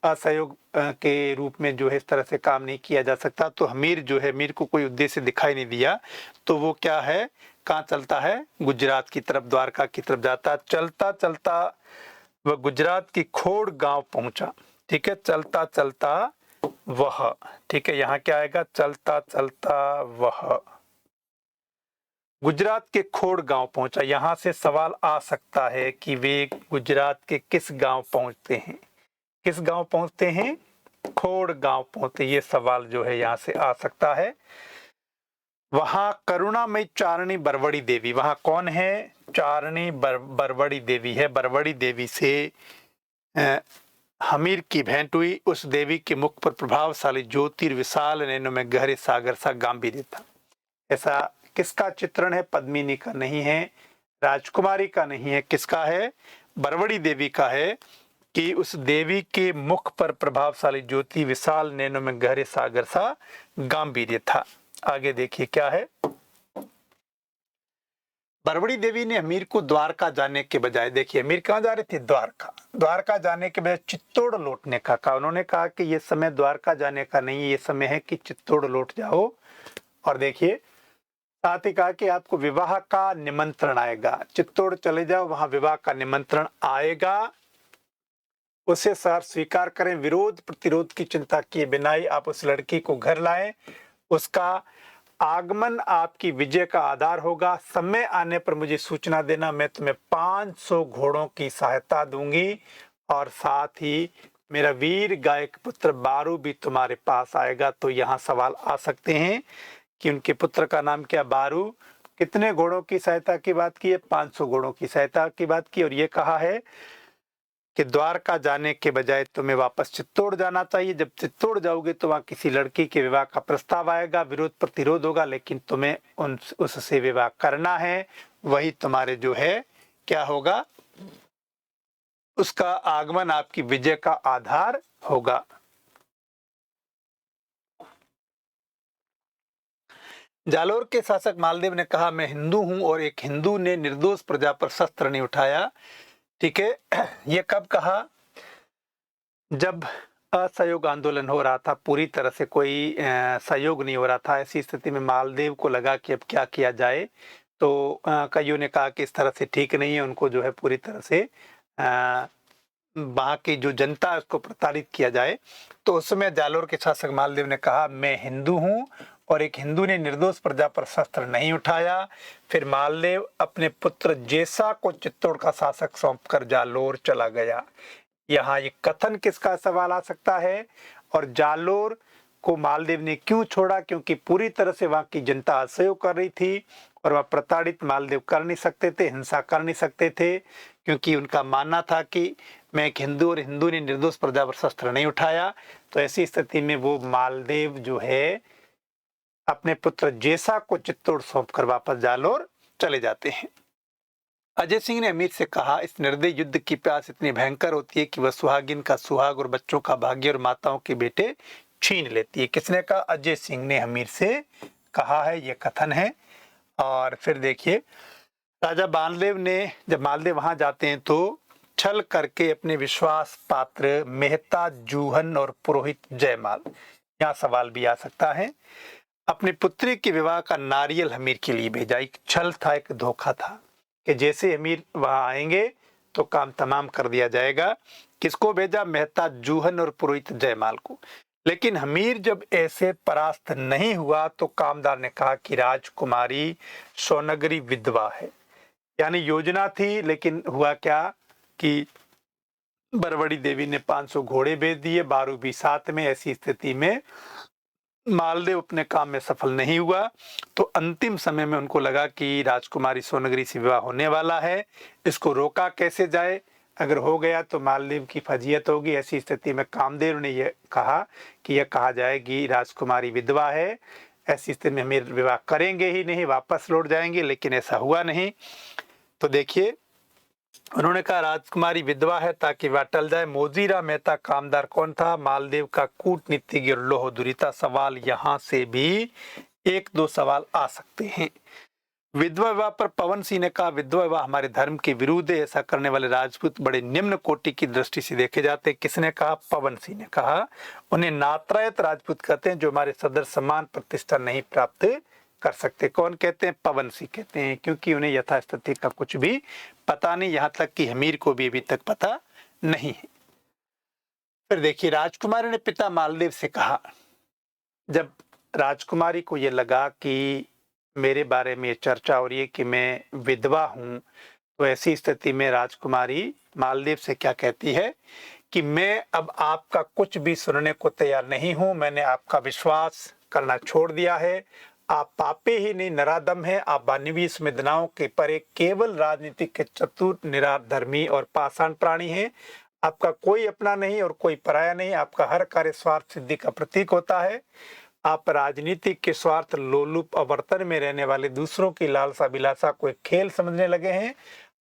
असहयोग के रूप में जो है इस तरह से काम नहीं किया जा सकता। तो हमीर जो है, हमीर को कोई उद्देश्य दिखाई नहीं दिया, तो वो क्या है, कहाँ चलता है? गुजरात की तरफ, द्वारका की तरफ जाता। चलता चलता वह गुजरात की खोड़ गांव पहुंचा। ठीक है, चलता चलता वह, ठीक है, यहाँ क्या आएगा, चलता चलता वह गुजरात के खोड़ गांव पहुंचा। यहां से सवाल आ सकता है कि वे गुजरात के किस गांव पहुंचते हैं, किस गांव पहुंचते हैं, खोड़ गांव पहुंचते, ये सवाल जो है यहां से आ सकता है। वहां करुणामयी चारणी बरवड़ी देवी, वहां कौन है, चारणी बरवड़ी देवी है, बरवड़ी देवी से हमीर की भेंट हुई। उस देवी के मुख पर प्रभावशाली ज्योतिर्विशाल नैनों में गहरे सागर सा गांभीर्य था। ऐसा किसका चित्रण है, पद्मिनी का नहीं है, राजकुमारी का नहीं है, किसका है, बरवड़ी देवी का है कि उस देवी के मुख पर प्रभावशाली ज्योति विशाल नैनों में गहरे सागर सा गांभीर्य था। आगे देखिए क्या है, बरवड़ी देवी ने हमीर को द्वारका जाने के बजाय, देखिए हमीर कहाँ जा रहे थे, द्वारका, द्वारका जाने के बजाय चित्तौड़ लौटने का कहा। उन्होंने कहा कि ये समय द्वारका जाने का नहीं है, ये समय है कि चित्तौड़ लौट जाओ। और देखिए साथ ही कहा कि आपको विवाह का निमंत्रण आएगा, चित्तौड़ चले जाओ, वहां विवाह का निमंत्रण आएगा, उसे सर स्वीकार करें, विरोध प्रतिरोध की चिंता किए बिना ही आप उस लड़की को घर लाएं, उसका आगमन आपकी विजय का आधार होगा। समय आने पर मुझे सूचना देना, मैं तुम्हें 500 घोड़ों की सहायता दूंगी और साथ ही मेरा वीर गायक पुत्र बारू भी तुम्हारे पास आएगा। तो यहाँ सवाल आ सकते हैं कि उनके पुत्र का नाम क्या, बारू, कितने घोड़ों की सहायता की बात की है, 500 घोड़ों की सहायता की बात की। और ये कहा है कि द्वारका जाने के बजाय तुम्हें वापस चित्तौड़ जाना चाहिए। जब चित्तौड़ जाओगे तो वहां किसी लड़की के विवाह का प्रस्ताव आएगा, विरोध प्रतिरोध होगा, लेकिन तुम्हें उससे विवाह करना है, वही तुम्हारे जो है क्या होगा, उसका आगमन आपकी विजय का आधार होगा। जालोर के शासक मालदेव ने कहा, मैं हिंदू हूं और एक हिंदू ने निर्दोष प्रजा पर शस्त्र नहीं उठाया। ठीक है, ये कब कहा, जब असहयोग आंदोलन हो रहा था, पूरी तरह से कोई सहयोग नहीं हो रहा था। ऐसी स्थिति में मालदेव को लगा कि अब क्या किया जाए, तो कईयों ने कहा कि इस तरह से ठीक नहीं है, उनको जो है पूरी तरह से वहां की जो जनता है उसको प्रताड़ित किया जाए। तो उस समय जालोर के शासक मालदेव ने कहा, मैं हिंदू हूं और एक हिंदू ने निर्दोष प्रजा पर शस्त्र नहीं उठाया। फिर मालदेव अपने पुत्र जेसा को चित्तौड़ का शासक सौंपकर जालोर चला गया। यहाँ ये कथन किसका सवाल आ सकता है, और जालोर को मालदेव ने क्यों छोड़ा, क्योंकि पूरी तरह से वहां की जनता असहयोग कर रही थी और वह प्रताड़ित मालदेव कर नहीं सकते थे, हिंसा कर नहीं सकते थे, क्योंकि उनका मानना था कि मैं एक हिंदू और हिंदू ने निर्दोष प्रजा पर शस्त्र नहीं उठाया। तो ऐसी स्थिति में वो मालदेव जो है अपने पुत्र जेसा को चित्तौड़ सौंपकर वापस जालोर चले जाते हैं। अजय सिंह ने अमीर से कहा, इस निर्दयी युद्ध की प्यास इतनी भयंकर होती है कि वह सुहागिन का सुहाग और बच्चों का भाग्य और माताओं के बेटे छीन लेती है। किसने कहा, अजय सिंह ने अमीर से कहा है, ये कथन है। और फिर देखिए राजा मालदेव ने, जब मालदेव वहां जाते हैं तो छल करके अपने विश्वास पात्र मेहता जूहन और पुरोहित जयमाल, यहाँ सवाल भी आ सकता है, अपनी पुत्री के विवाह का नारियल हमीर के लिए भेजा। एक छल था, एक धोखा था कि जैसे अमीर वहां आएंगे तो काम तमाम कर दिया जाएगा। किसको भेजा, मेहता जूहन और पुरोहित जयमाल को। लेकिन हमीर जब ऐसे परास्त नहीं हुआ तो कामदार ने कहा कि राजकुमारी सोनगरी विधवा है। यानी योजना थी, लेकिन हुआ क्या कि बरवड़ी देवी ने 500 घोड़े भेज दिए, बारू भी साथ में। ऐसी स्थिति में मालदेव अपने काम में सफल नहीं हुआ। तो अंतिम समय में उनको लगा कि राजकुमारी सोनगरी से विवाह होने वाला है, इसको रोका कैसे जाए, अगर हो गया तो मालदेव की फजीयत होगी। ऐसी स्थिति में कामदेव ने यह कहा कि यह कहा जाए कि राजकुमारी विधवा है, ऐसी स्थिति में हम विवाह करेंगे ही नहीं, वापस लौट जाएंगे। लेकिन ऐसा हुआ नहीं। तो देखिए उन्होंने कहा राजकुमारी विधवा है ताकि वह टल जाए। मोजीरा मेहता कामदार कौन था, मालदेव का कूटनीतिज्ञ लोहदुरी था। सवाल यहाँ से भी एक दो सवाल आ सकते हैं। विधवा विवाह पर पवन सिंह ने कहा, विधवा विवाह हमारे धर्म के विरुद्ध है, ऐसा करने वाले राजपूत बड़े निम्न कोटि की दृष्टि से देखे जाते हैं। किसने कहा, पवन सिंह ने कहा। उन्हें नात्रायत राजपूत कहते हैं, जो हमारे सदर सम्मान प्रतिष्ठा नहीं प्राप्त कर सकते। कौन कहते हैं, पवन सिंह कहते हैं, क्योंकि उन्हें यथास्थिति का कुछ भी पता नहीं, यहाँ तक कि हमीर को भी अभी तक पता नहीं है। फिर देखिए, राजकुमारी ने पिता मालदेव से कहा, जब राजकुमारी को ये लगा कि मेरे बारे में ये चर्चा हो रही है कि मैं विधवा हूँ, तो ऐसी स्थिति में राजकुमारी मालदेव से क्या कहती है कि मैं अब आपका कुछ भी सुनने को तैयार नहीं हूँ, मैंने आपका विश्वास करना छोड़ दिया है। आप पापी ही नहीं नराधम हैं, आप मानवीय संवेदनाओं के परे केवल राजनीतिक के चतुर निराधर्मी और पाषाण प्राणी हैं। आपका कोई अपना नहीं और कोई पराया नहीं, आपका हर कार्य स्वार्थ सिद्धि का प्रतीक होता है। आप राजनीतिक के स्वार्थ लोलुप अवर्तन में रहने वाले दूसरों की लालसा अभिलाषा को एक खेल समझने लगे हैं।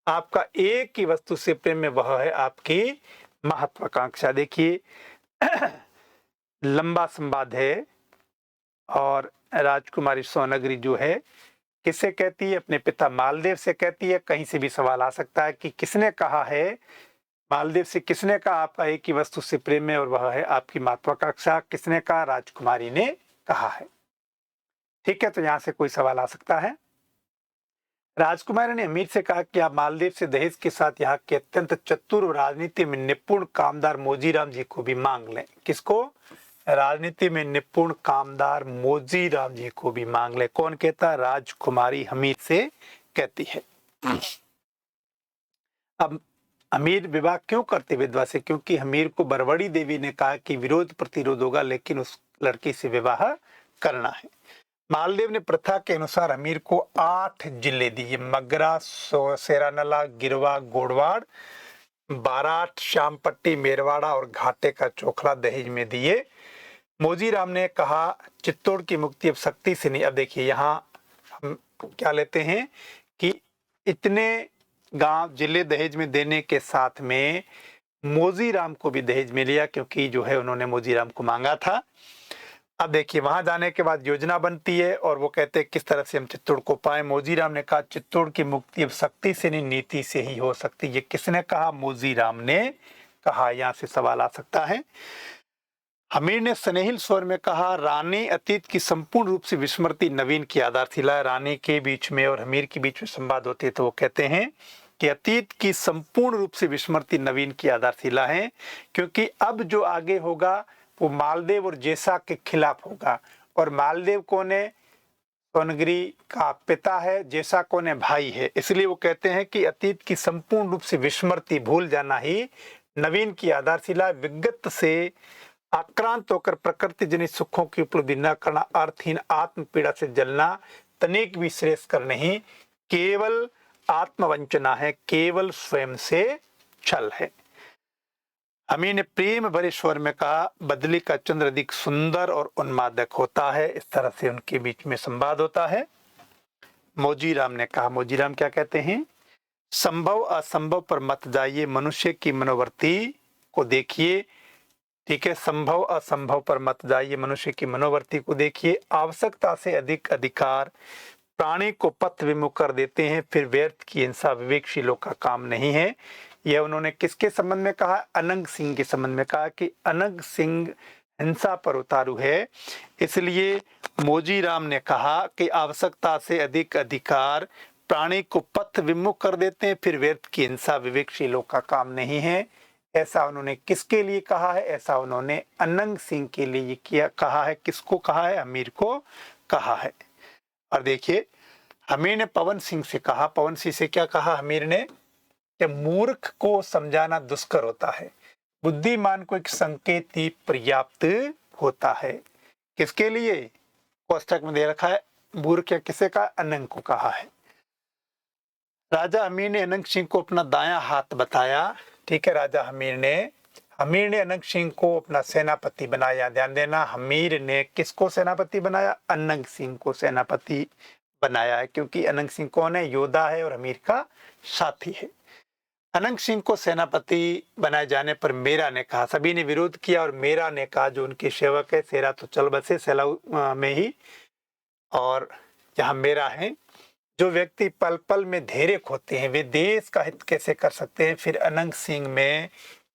आपका एक ही वस्तु से प्रेम में, वह है आपकी महत्वाकांक्षा। देखिए, लंबा संवाद है और राजकुमारी सोनगरी जो है किससे कहती है? अपने पिता मालदेव से कहती है। कहीं से भी सवाल आ सकता है कि किसने कहा है, मालदेव से किसने कहा आपका एक ही वस्तु से प्रेम है और वह है आपकी महत्वाकांक्षा? किसने कहा? राजकुमारी ने कहा है। ठीक है, तो यहां से कोई सवाल आ सकता है। राजकुमारी ने अमीर से कहा कि आप मालदीव से दहेज के साथ यहाँ के अत्यंत चतुर राजनीति में निपुण कामदार मोजीराम जी को भी मांग लें। किसको? राजनीति में निपुण कामदार मोजीराम जी को भी मांग ले। कौन कहता? राजकुमारी अमीर से कहती है। अब अमीर विवाह क्यों करते विधवा से? क्योंकि अमीर को बरवड़ी देवी ने कहा कि विरोध प्रतिरोध होगा, लेकिन उस लड़की से विवाह करना है। मालदेव ने प्रथा के अनुसार अमीर को 8 जिले दिए, मगरा, सेरानला, गिरवा, गोड़वाड़, बाराट, श्यामपट्टी, मेरवाड़ा और घाटे का चोखला दहेज में दिए। मोजीराम ने कहा चित्तौड़ की मुक्ति अब शक्ति से नहीं। अब देखिए, यहाँ हम क्या लेते हैं कि इतने गांव जिले दहेज में देने के साथ में मोजीराम को भी दहेज में लिया, क्योंकि जो है उन्होंने मोजीराम को मांगा था। अब देखिए, वहां जाने के बाद योजना बनती है और वो कहते हैं किस तरह से हम चित्तौड़ को पाए। मोजीराम ने कहा चित्तौड़ की मुक्ति अब शक्ति से नहीं नीति से ही हो सकती। ये किसने कहा? मोजीराम ने कहा। यहां से सवाल आ सकता है। अमीर ने स्नेहिल स्वर में कहा रानी अतीत की संपूर्ण रूप से विस्मृति नवीन की आधारशिला। रानी के बीच में और अमीर के बीच में संवाद होते तो वो कहते हैं कि अतीत की संपूर्ण रूप से विस्मृति नवीन की आधारशिला है, क्योंकि अब जो आगे होगा वो मालदेव और जेसा के खिलाफ होगा। और मालदेव कौन है? सोनगिरी का पिता है, जेसा कौन है? भाई है। इसलिए वो कहते हैं कि अतीत की संपूर्ण रूप से विस्मृति, भूल जाना ही नवीन की आधारशिला। विगत से आक्रांत होकर प्रकृति जनित सुखों की उपलब्धि न करना, अर्थहीन आत्म पीड़ा से जलना, तनिक भी श्रेष्ठ नहीं, केवल आत्मवंचना है, केवल स्वयं से छल है। अमीर ने प्रेम भरे स्वर में कहा बदली का चंद्र अधिक सुंदर और उन्मादक होता है। इस तरह से उनके बीच में संवाद होता है। मोजीराम ने कहा, मोजीराम क्या कहते हैं? संभव असंभव पर मत जाइए, मनुष्य की मनोवृत्ति को देखिए। ठीक है, संभव असंभव पर मत जाइए, मनुष्य की मनोवृत्ति को देखिए। आवश्यकता से अधिक अधिकार प्राणी को पथ विमुख कर देते हैं, फिर व्यर्थ की हिंसा विवेकशीलों का काम नहीं है। यह उन्होंने किसके संबंध में कहा? अनंग सिंह के संबंध में कहा कि अनंग सिंह हिंसा पर उतारू है। इसलिए मोजीराम ने कहा कि आवश्यकता से अधिक अधिकार प्राणी को पथ विमुख कर देते हैं, फिर व्यर्थ की हिंसा विवेकशीलों का काम नहीं है। ऐसा उन्होंने किसके लिए कहा है? ऐसा उन्होंने अनंग सिंह के लिए किया कहा है। किसको कहा है? अमीर को कहा है। और देखिए, अमीर ने पवन सिंह से कहा, पवन सिंह से क्या कहा अमीर ने? कि मूर्ख को समझाना दुष्कर होता है, बुद्धिमान को एक संकेत ही पर्याप्त होता है। किसके लिए? कोष्टक में दे रखा है, मूर्ख या किसे का? अनंग को कहा है। राजा अमीर ने अनंग सिंह को अपना दायां हाथ बताया। ठीक है, राजा अमीर ने अनंग सिंह को अपना सेनापति बनाया। ध्यान देना, अमीर ने किसको सेनापति बनाया? अनंग सिंह को सेनापति बनाया है, क्योंकि अनंग सिंह कौन है? योद्धा है और अमीर का साथी है। अनंग सिंह को सेनापति बनाए जाने पर मेरा ने कहा, सभी ने विरोध किया और मेरा ने कहा जो उनके सेवक है, सेरा तो चल बसे सेलाऊ में ही, और यहाँ मेरा है, जो व्यक्ति पल पल में धैर्य खोते हैं वे देश का हित कैसे कर सकते हैं? फिर अनंग सिंह में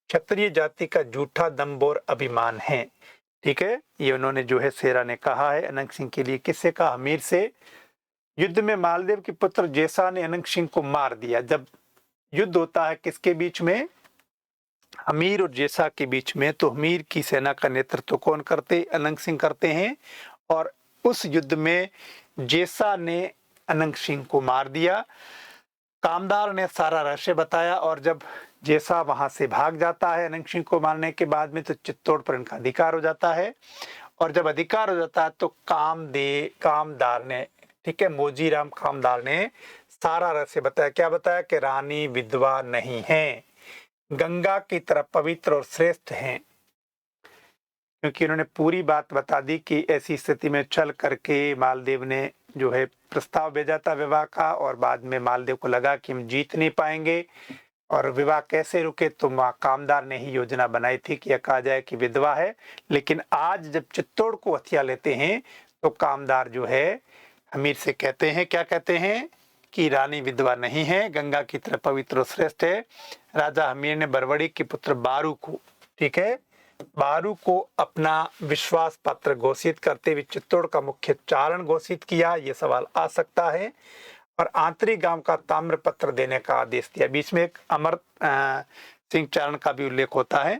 क्षत्रिय जाति का झूठा दम्भ और अभिमान है। ठीक है, ये उन्होंने जो है सेरा ने कहा है अनंग सिंह के लिए। किससे कहा? अमीर से। युद्ध में मालदेव के पुत्र जेसा ने अनंग सिंह को मार दिया। जब युद्ध होता है किसके बीच में? हमीर और जेसा के बीच में, तो हमीर की सेना का नेतृत्व कौन करते? अनंग सिंह करते हैं। और उस युद्ध में जेसा ने अनंग सिंह को मार दिया। कामदार ने सारा रहस्य बताया और जब जेसा वहां से भाग जाता है अनंग सिंह को मारने के बाद में, तो चित्तौड़ पर इनका अधिकार हो जाता है। और जब अधिकार हो जाता है तो कामदार ने, ठीक है, मोजीराम कामदार ने सारा रहस्य बताया। क्या बताया? कि रानी विधवा नहीं है, गंगा की तरह पवित्र और श्रेष्ठ हैं। क्योंकि उन्होंने पूरी बात बता दी कि ऐसी स्थिति में चल करके मालदेव ने जो है प्रस्ताव भेजा था विवाह का, और बाद में मालदेव को लगा कि हम जीत नहीं पाएंगे और विवाह कैसे रुके, तो माँ कामदार ने ही योजना बनाई थी कि यह कहा जाए कि विधवा है। लेकिन आज जब चित्तौड़ को हथिया लेते हैं तो कामदार जो है हमीर से कहते हैं, क्या कहते हैं? कि रानी विधवा नहीं है, गंगा की तरह पवित्र और श्रेष्ठ है। राजा हमीर ने बरवड़ी के पुत्र बारू को, ठीक है, बारू को अपना विश्वास पात्र घोषित करते हुए चित्तौड़ का मुख्य चारण घोषित किया। ये सवाल आ सकता है। और आंतरिक गांव का ताम्र पत्र देने का आदेश दिया। बीच में एक अमर सिंह चारण का भी उल्लेख होता है,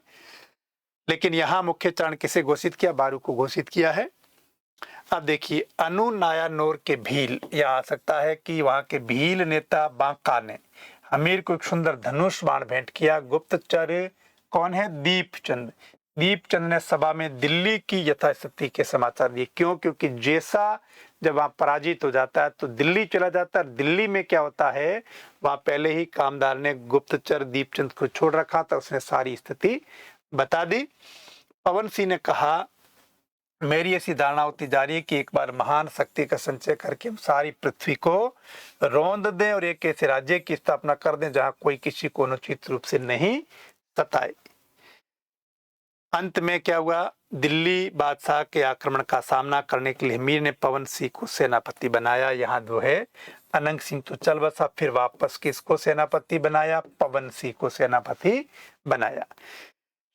लेकिन यहाँ मुख्य चारण किसे घोषित किया? बारू को घोषित किया है। अब देखिए, अनु नायानोर के भील, यह आ सकता है कि वहां के भील नेता बांका ने हमीर को एक सुंदर धनुष बाण भेंट किया। गुप्तचर कौन है? दीपचंद। दीपचंद ने सभा में दिल्ली की यथास्थिति के समाचार दिए। क्यों? क्योंकि जैसा जब वहां पराजित हो जाता है तो दिल्ली चला जाता है। दिल्ली में क्या होता है, वहां पहले ही कामदार ने गुप्तचर दीपचंद को छोड़ रखा था, उसने सारी स्थिति बता दी। पवन सिंह ने कहा, मेरी ऐसी धारणा होती जा रही है कि एक बार महान शक्ति का संचय करके हम सारी पृथ्वी को रौंद दें और एक ऐसे राज्य की स्थापना कर दें जहां कोई किसी को अनुचित रूप से नहीं सताए। अंत में क्या हुआ? दिल्ली बादशाह के आक्रमण का सामना करने के लिए हमीर ने पवन सिंह को सेनापति बनाया। यहाँ जो है अनंग सिंह तो चल बसा, फिर वापस किसको सेनापति बनाया? पवन सिंह को सेनापति बनाया।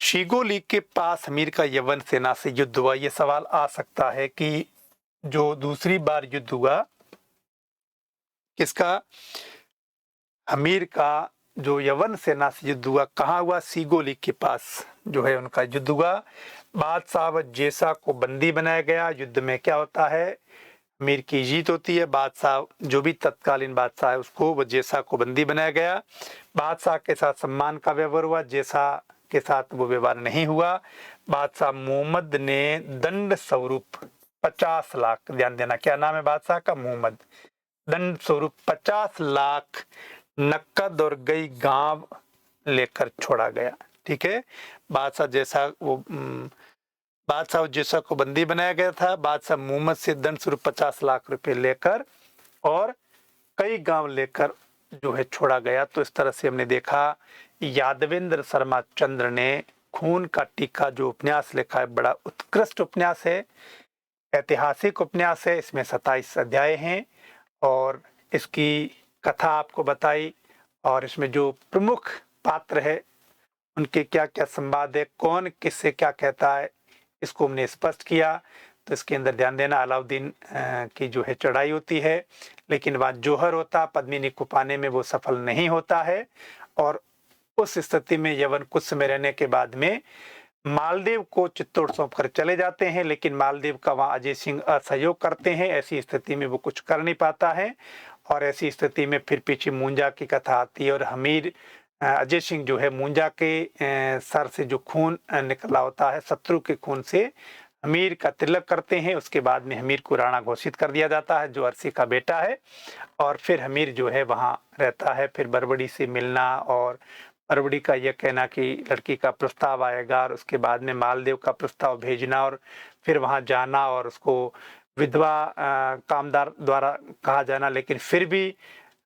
शिगोली के पास हमीर का यवन सेना से युद्ध हुआ। ये सवाल आ सकता है कि जो दूसरी बार युद्ध हुआ किसका? हमीर का जो यवन सेना से युद्ध हुआ, कहाँ हुआ? सीगोली के पास जो है उनका युद्ध हुआ। बादशाह व जेसा को बंदी बनाया गया। युद्ध में क्या होता है? हमीर की जीत होती है। बादशाह, जो भी तत्कालीन बादशाह है, उसको व जेसा को बंदी बनाया गया। बादशाह के साथ सम्मान का व्यवहार हुआ, जेसा के साथ वो व्यवहार नहीं हुआ। बादशाह मोहम्मद ने दंड स्वरूप 50 लाख, ध्यान देना, क्या नाम है बादशाह का? मोहम्मद। दंड स्वरूप 50 लाख नकद और गई गांव लेकर छोड़ा गया। ठीक है, बादशाह जैसा को बंदी बनाया गया था। बादशाह मोहम्मद से दंड स्वरूप 50 लाख रुपए लेकर और कई गांव लेकर जो है छोड़ा गया। तो इस तरह से हमने देखा यादवेंद्र शर्मा चंद्र ने खून का टीका जो उपन्यास लिखा है, बड़ा उत्कृष्ट उपन्यास है, ऐतिहासिक उपन्यास है। इसमें 27 अध्याय हैं और इसकी कथा आपको बताई, और इसमें जो प्रमुख पात्र है उनके क्या क्या संवाद है, कौन किससे क्या कहता है, इसको हमने स्पष्ट किया। तो इसके अंदर ध्यान देना, अलाउद्दीन की जो है चढ़ाई होती है, लेकिन वहाँ जौहर होता, पद्मिनी को पाने में वो सफल नहीं होता है। और उस स्थिति में यवन कुछ समय रहने के बाद में मालदेव को चित्तौड़ सौंप कर चले जाते हैं, लेकिन मालदेव का वहाँ अजय सिंह असहयोग करते हैं। ऐसी स्थिति में वो कुछ कर नहीं पाता है, और ऐसी स्थिति में फिर पीछे मुंजा की कथा आती है, और हमीर अजय सिंह जो है मुंजा के सर से जो खून निकला होता है, शत्रु के खून से हमीर का तिलक करते हैं। उसके बाद में हमीर को राणा घोषित कर दिया जाता है, जो अरसी का बेटा है, और फिर हमीर जो है वहाँ रहता है। फिर बरबड़ी से मिलना, और बरबड़ी का यह कहना कि लड़की का प्रस्ताव आएगा, और उसके बाद में मालदेव का प्रस्ताव भेजना और फिर वहाँ जाना, और उसको विधवा कामदार द्वारा कहा जाना, लेकिन फिर भी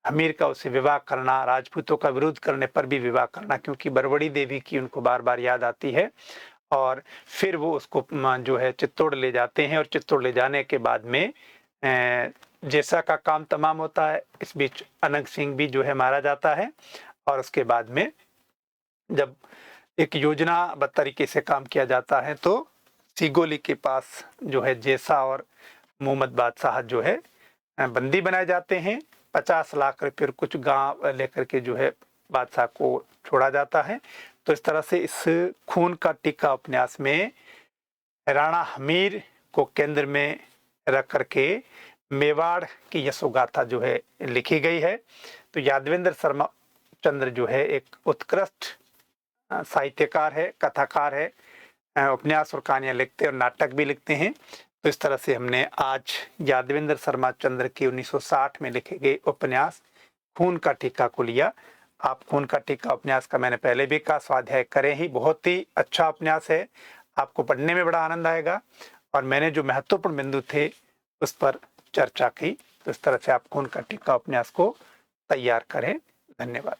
हमीर का उससे विवाह करना, राजपूतों का विरोध करने पर भी विवाह करना, क्योंकि बरबड़ी देवी की उनको बार बार याद आती है। और फिर वो उसको जो है चित्तौड़ ले जाते हैं, और चित्तौड़ ले जाने के बाद में जैसा का काम तमाम होता है। इस बीच अनंग सिंह भी जो है मारा जाता है, और उसके बाद में जब एक योजनाबद्ध तरीके से काम किया जाता है तो सीगोली के पास जो है जैसा और मोहम्मद बादशाह जो है बंदी बनाए जाते हैं। 50 लाख रुपये कुछ गांव लेकर के जो है बादशाह को छोड़ा जाता है। तो इस तरह से इस खून का टीका उपन्यास में राणा हमीर को केंद्र में रख करके मेवाड़ की यशोगाथा जो है लिखी गई है। तो यादवेंद्र शर्मा चंद्र जो है एक उत्कृष्ट साहित्यकार है, कथाकार है, उपन्यास और कहानियां लिखते और नाटक भी लिखते हैं। तो इस तरह से हमने आज यादवेंद्र शर्मा चंद्र के 1960 में लिखे गए उपन्यास खून का टीका को लिया। आप खून का टीका उपन्यास का मैंने पहले भी कहा स्वाध्याय करें ही, बहुत ही अच्छा उपन्यास है, आपको पढ़ने में बड़ा आनंद आएगा। और मैंने जो महत्वपूर्ण बिंदु थे उस पर चर्चा की। तो इस तरह से आप खून का टीका उपन्यास को तैयार करें। धन्यवाद।